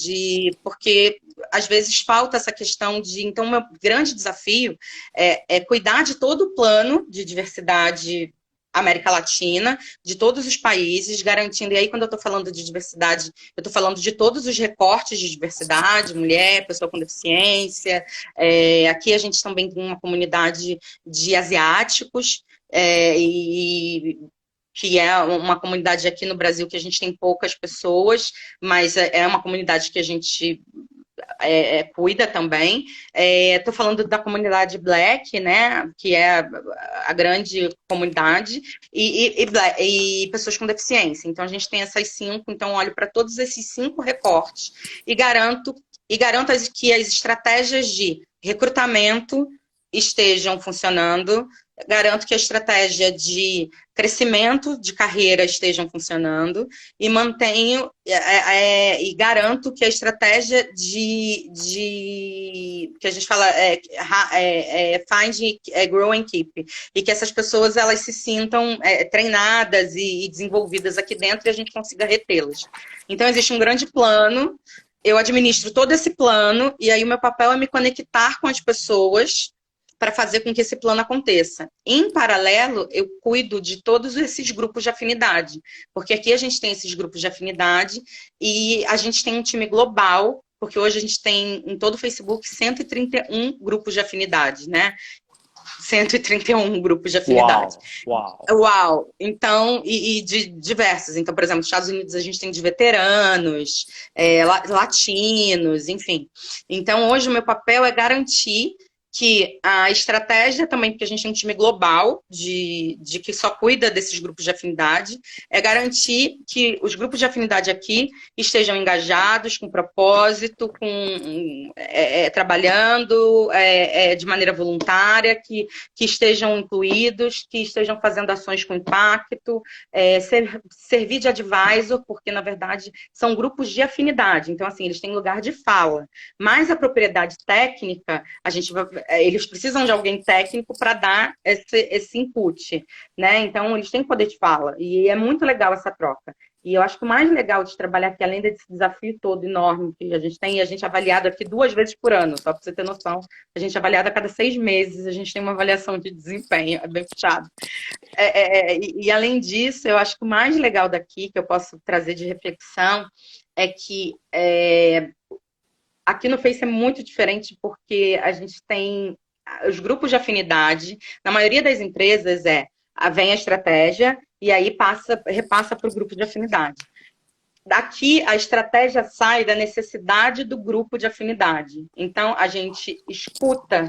Porque às vezes falta essa questão de. Então, o meu grande desafio é cuidar de todo o plano de diversidade América Latina, de todos os países, garantindo, e aí quando eu estou falando de diversidade, eu estou falando de todos os recortes de diversidade, mulher, pessoa com deficiência, aqui a gente também tem uma comunidade de asiáticos, e que é uma comunidade aqui no Brasil que a gente tem poucas pessoas, mas é uma comunidade que a gente cuida também. Estou falando da comunidade Black, né, que é a grande comunidade, e pessoas com deficiência. Então, a gente tem essas 5, então olho para todos esses 5 recortes e garanto que as estratégias de recrutamento estejam funcionando, garanto que a estratégia de crescimento de carreira estejam funcionando e mantenho e garanto que a estratégia que a gente fala find, grow and keep, e que essas pessoas elas se sintam treinadas e desenvolvidas aqui dentro e a gente consiga retê-las. Então existe um grande plano, eu administro todo esse plano e aí o meu papel é me conectar com as pessoas para fazer com que esse plano aconteça. Em paralelo, eu cuido de todos esses grupos de afinidade, porque aqui a gente tem esses grupos de afinidade e a gente tem um time global, porque hoje a gente tem em todo o Facebook 131 grupos de afinidade, né? 131 grupos de afinidade. Uau! Uau! Então, e de diversos. Então, por exemplo, nos Estados Unidos a gente tem de veteranos, latinos, enfim. Então, hoje o meu papel é garantir que a estratégia também, porque a gente tem um time global de que só cuida desses grupos de afinidade, é garantir que os grupos de afinidade aqui estejam engajados, com propósito, trabalhando de maneira voluntária, que estejam incluídos, que estejam fazendo ações com impacto, servir de advisor, porque, na verdade, são grupos de afinidade. Então, assim, eles têm lugar de fala. Mas a propriedade técnica, eles precisam de alguém técnico para dar esse input, né? Então, eles têm poder de fala. E é muito legal essa troca. E eu acho que o mais legal de trabalhar aqui, além desse desafio todo enorme que a gente tem, e a gente é avaliado aqui 2 vezes por ano, só para você ter noção, a gente é avaliado a cada 6 meses, a gente tem uma avaliação de desempenho, é bem puxado. E além disso, eu acho que o mais legal daqui, que eu posso trazer de reflexão, é que aqui no Face é muito diferente porque a gente tem os grupos de afinidade. Na maioria das empresas vem a estratégia e aí repassa para o grupo de afinidade. Daqui a estratégia sai da necessidade do grupo de afinidade. Então a gente escuta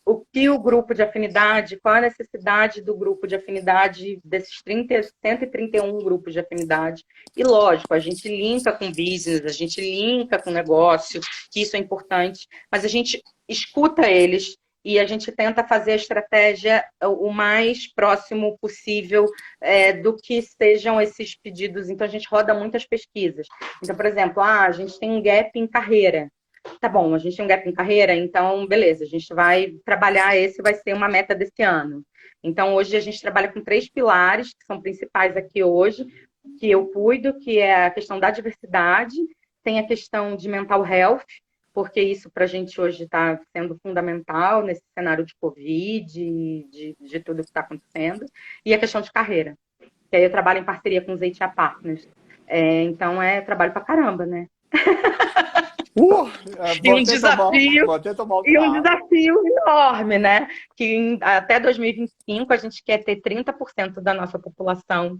o que o grupo de afinidade, qual a necessidade do grupo de afinidade, desses 131 grupos de afinidade. E, lógico, a gente linka com business, a gente linka com negócio, que isso é importante, mas a gente escuta eles e a gente tenta fazer a estratégia o mais próximo possível do que sejam esses pedidos. Então, a gente roda muitas pesquisas. Então, por exemplo, a gente tem um gap em carreira. Tá bom, a gente tem um gap em carreira, então beleza, a gente vai trabalhar, esse vai ser uma meta desse ano. Então hoje a gente trabalha com 3 pilares que são principais aqui hoje, que eu cuido, que é a questão da diversidade, tem a questão de mental health, porque isso para a gente hoje está sendo fundamental nesse cenário de Covid, de tudo que está acontecendo, e a questão de carreira, que aí eu trabalho em parceria com os HR Partners. Então trabalho pra caramba, né? E um desafio enorme, né? Que até 2025 a gente quer ter 30% da nossa população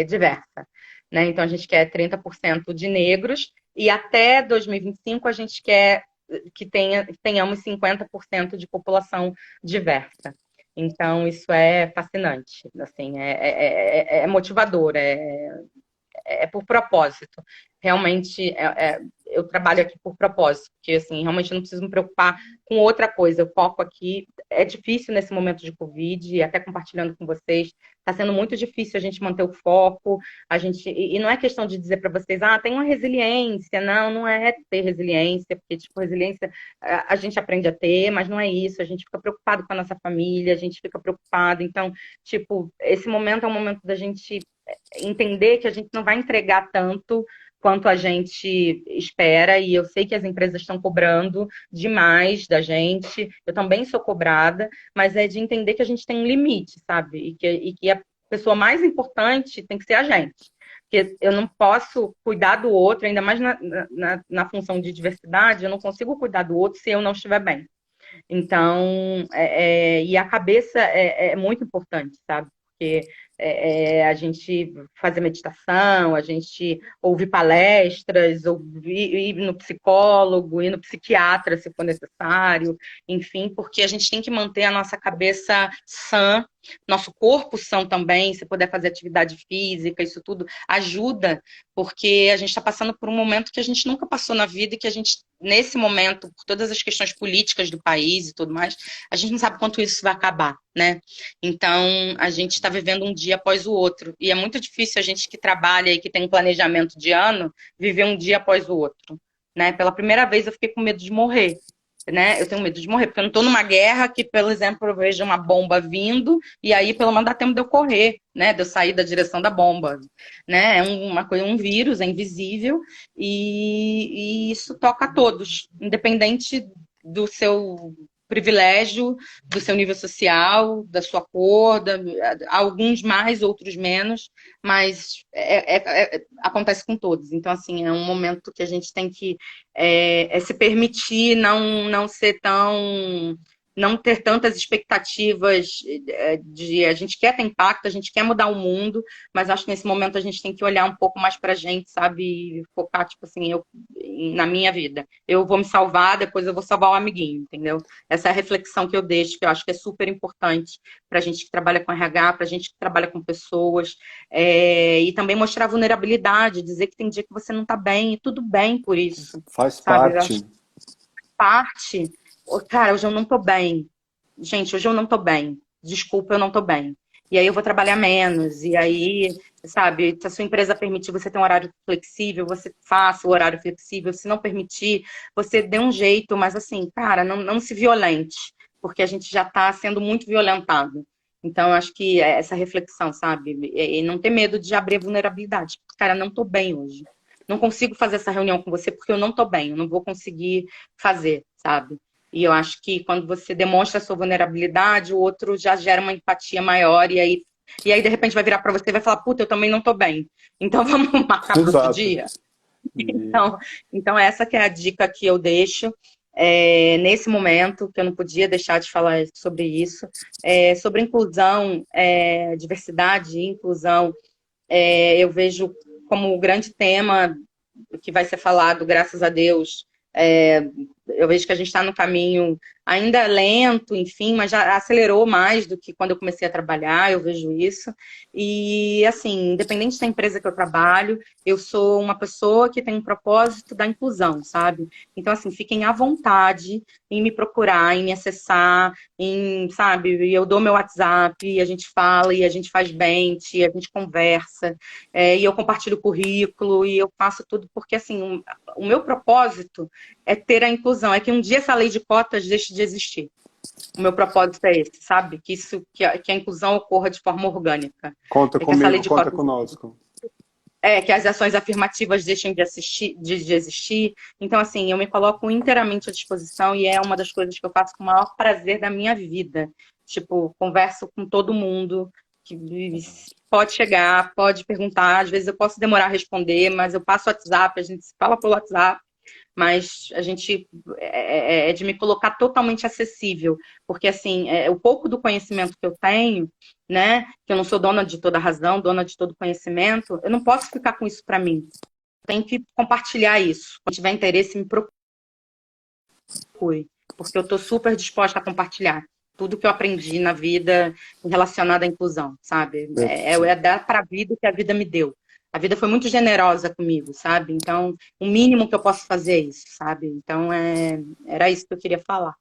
diversa, né? Então, a gente quer 30% de negros e até 2025 a gente quer que tenhamos 50% de população diversa. Então, isso é fascinante, assim, é motivador, é por propósito. Realmente, eu trabalho aqui por propósito, porque, assim, realmente eu não preciso me preocupar com outra coisa. Eu foco aqui. É difícil nesse momento de Covid, e até compartilhando com vocês, está sendo muito difícil a gente manter o foco. E não é questão de dizer para vocês, tem uma resiliência. Não, não é ter resiliência, porque, tipo, resiliência a gente aprende a ter, mas não é isso. A gente fica preocupado com a nossa família, a gente fica preocupado. Então, tipo, esse momento é um momento da gente entender que a gente não vai entregar tanto quanto a gente espera, e eu sei que as empresas estão cobrando demais da gente, eu também sou cobrada, mas é de entender que a gente tem um limite, sabe? E que a pessoa mais importante tem que ser a gente. Porque eu não posso cuidar do outro, ainda mais na função de diversidade, eu não consigo cuidar do outro se eu não estiver bem. Então, e a cabeça é muito importante, sabe? Porque a gente fazer meditação, a gente ouvir palestras, ir no psicólogo, ir no psiquiatra, se for necessário, enfim, porque a gente tem que manter a nossa cabeça sã, nosso corpo são também, se puder fazer atividade física, isso tudo ajuda, porque a gente está passando por um momento que a gente nunca passou na vida e que a gente, nesse momento, por todas as questões políticas do país e tudo mais, a gente não sabe quanto isso vai acabar, né? Então, a gente está vivendo um dia após o outro. E é muito difícil a gente que trabalha e que tem um planejamento de ano, viver um dia após o outro, né? Pela primeira vez eu fiquei com medo de morrer, né? Eu tenho medo de morrer, porque eu não estou numa guerra que, por exemplo, eu vejo uma bomba vindo e aí pelo menos dá tempo de eu correr, né? De eu sair da direção da bomba, né? É uma coisa, um vírus, é invisível e isso toca a todos, independente do seu privilégio, do seu nível social, da sua cor, alguns mais, outros menos, mas acontece com todos. Então, assim, é um momento que a gente tem que se permitir não ser tão, não ter tantas expectativas de a gente quer ter impacto, a gente quer mudar o mundo, mas acho que nesse momento a gente tem que olhar um pouco mais pra gente, sabe? E focar, tipo assim, na minha vida. Eu vou me salvar, depois eu vou salvar o amiguinho, entendeu? Essa é a reflexão que eu deixo, que eu acho que é super importante pra gente que trabalha com RH, pra gente que trabalha com pessoas, e também mostrar vulnerabilidade, dizer que tem dia que você não tá bem, e tudo bem por isso, Faz sabe? Eu acho parte. que parte, cara, hoje eu não tô bem. Gente, hoje eu não tô bem. Desculpa, eu não tô bem. E aí eu vou trabalhar menos. E aí, sabe, se a sua empresa permitir você ter um horário flexível, você faça o horário flexível. Se não permitir, você dê um jeito, mas assim, cara, não se violente, porque a gente já está sendo muito violentado. Então, eu acho que é essa reflexão, sabe? E não ter medo de abrir a vulnerabilidade. Cara, não tô bem hoje. Não consigo fazer essa reunião com você porque eu não tô bem, eu não vou conseguir fazer, sabe? E eu acho que quando você demonstra a sua vulnerabilidade, o outro já gera uma empatia maior e aí de repente vai virar para você e vai falar, puta, eu também não tô bem. Então vamos marcar para outro Exato. dia. E Então essa que é a dica que eu deixo nesse momento, que eu não podia deixar de falar sobre isso, sobre inclusão, diversidade e inclusão, eu vejo como o grande tema que vai ser falado, graças a Deus. Eu vejo que a gente está no caminho ainda lento, enfim, mas já acelerou mais do que quando eu comecei a trabalhar, eu vejo isso. E, assim, independente da empresa que eu trabalho, eu sou uma pessoa que tem um propósito da inclusão, sabe? Então, assim, fiquem à vontade em me procurar, em me acessar, sabe? Eu dou meu WhatsApp, e a gente fala, e a gente faz bench, a gente conversa, e eu compartilho o currículo, e eu faço tudo porque, assim, o meu propósito é ter a inclusão, é que um dia essa lei de cotas deixe de existir. O meu propósito é esse, sabe? Que a inclusão ocorra de forma orgânica. conta É que essa lei comigo, de conta cotas conosco. que as ações afirmativas deixem de existir. Então, assim, eu me coloco inteiramente à disposição e é uma das coisas que eu faço com o maior prazer da minha vida. Tipo, converso com todo mundo que pode chegar, pode perguntar. Às vezes eu posso demorar a responder, mas eu passo o WhatsApp, a gente se fala pelo WhatsApp. mas a gente é de me colocar totalmente acessível, porque assim, o pouco do conhecimento que eu tenho, né, que eu não sou dona de toda a razão, dona de todo conhecimento, eu não posso ficar com isso para mim. Eu tenho que compartilhar isso. Quando tiver interesse, me procure, porque eu estou super disposta a compartilhar tudo que eu aprendi na vida relacionado à inclusão, sabe? É dar para a vida o que a vida me deu. A vida foi muito generosa comigo, sabe? Então, o mínimo que eu posso fazer é isso, sabe? Então, era isso que eu queria falar.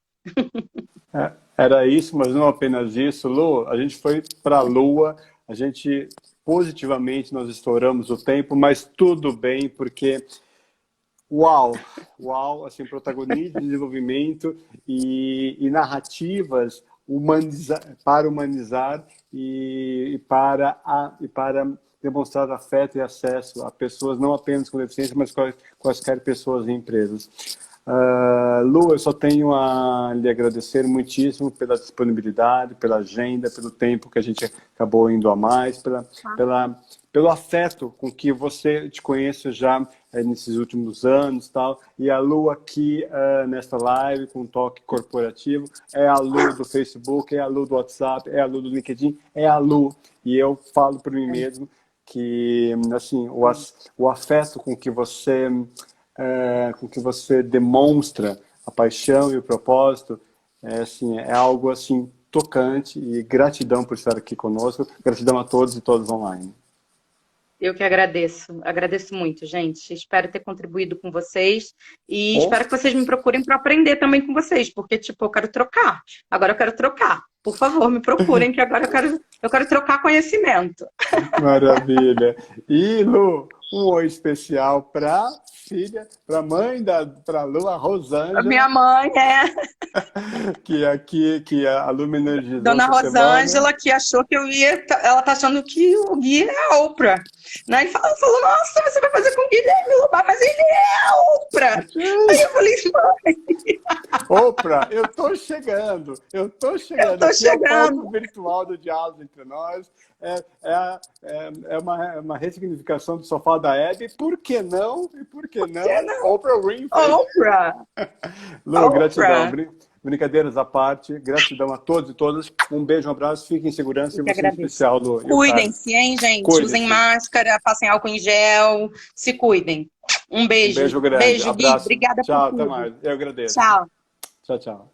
Era isso, mas não apenas isso. Lu, a gente foi para a Lua, a gente positivamente nós estouramos o tempo, mas tudo bem, porque uau, assim, protagonismo, desenvolvimento e narrativas para humanizar e para demonstrar afeto e acesso a pessoas não apenas com deficiência, mas quaisquer pessoas e empresas. Lu, eu só tenho a lhe agradecer muitíssimo pela disponibilidade, pela agenda, pelo tempo que a gente acabou indo a mais, pelo afeto com que você te conhece já nesses últimos anos, tal. E a Lu aqui nesta live com um toque corporativo é a Lu do Facebook, é a Lu do WhatsApp, é a Lu do LinkedIn, é a Lu. E eu falo por mim mesmo que assim o afeto com que você demonstra a paixão e o propósito é algo assim tocante, e gratidão por estar aqui conosco, gratidão a todos e todas online. Eu que agradeço muito, gente. Espero ter contribuído com vocês e espero que vocês me procurem para aprender também com vocês, porque, tipo, eu quero trocar. Agora eu quero trocar. Por favor, me procurem, que agora eu quero trocar conhecimento. Maravilha. E, Lu, um oi especial para filha, para mãe para Lu, a Rosângela. Minha mãe que a Lu me energizou. Dona Rosângela, que achou que eu ia. Ela tá achando que o Gui é a Oprah. Né? E falou, nossa, você vai fazer com o Guilherme Lobato, mas ele é a Oprah. Aí eu falei, mãe. Oprah, eu tô chegando. Eu tô Aqui é o palco virtual do diálogo entre nós. É uma ressignificação do sofá da Hebe. Por que não? E por que não? Oprah Winfrey. Oprah. Lu, gratidão. Brincadeiras à parte, gratidão a todos e todas. Um beijo, um abraço, fiquem em segurança. E você em especial, Lu. Cuidem-se, hein, gente? Usem máscara, passem álcool em gel, se cuidem. Um beijo. Um beijo grande. Beijo, abraço. Gui. Obrigada Tchau, por tudo. Até mais. Eu agradeço. Tchau. Tchau, tchau.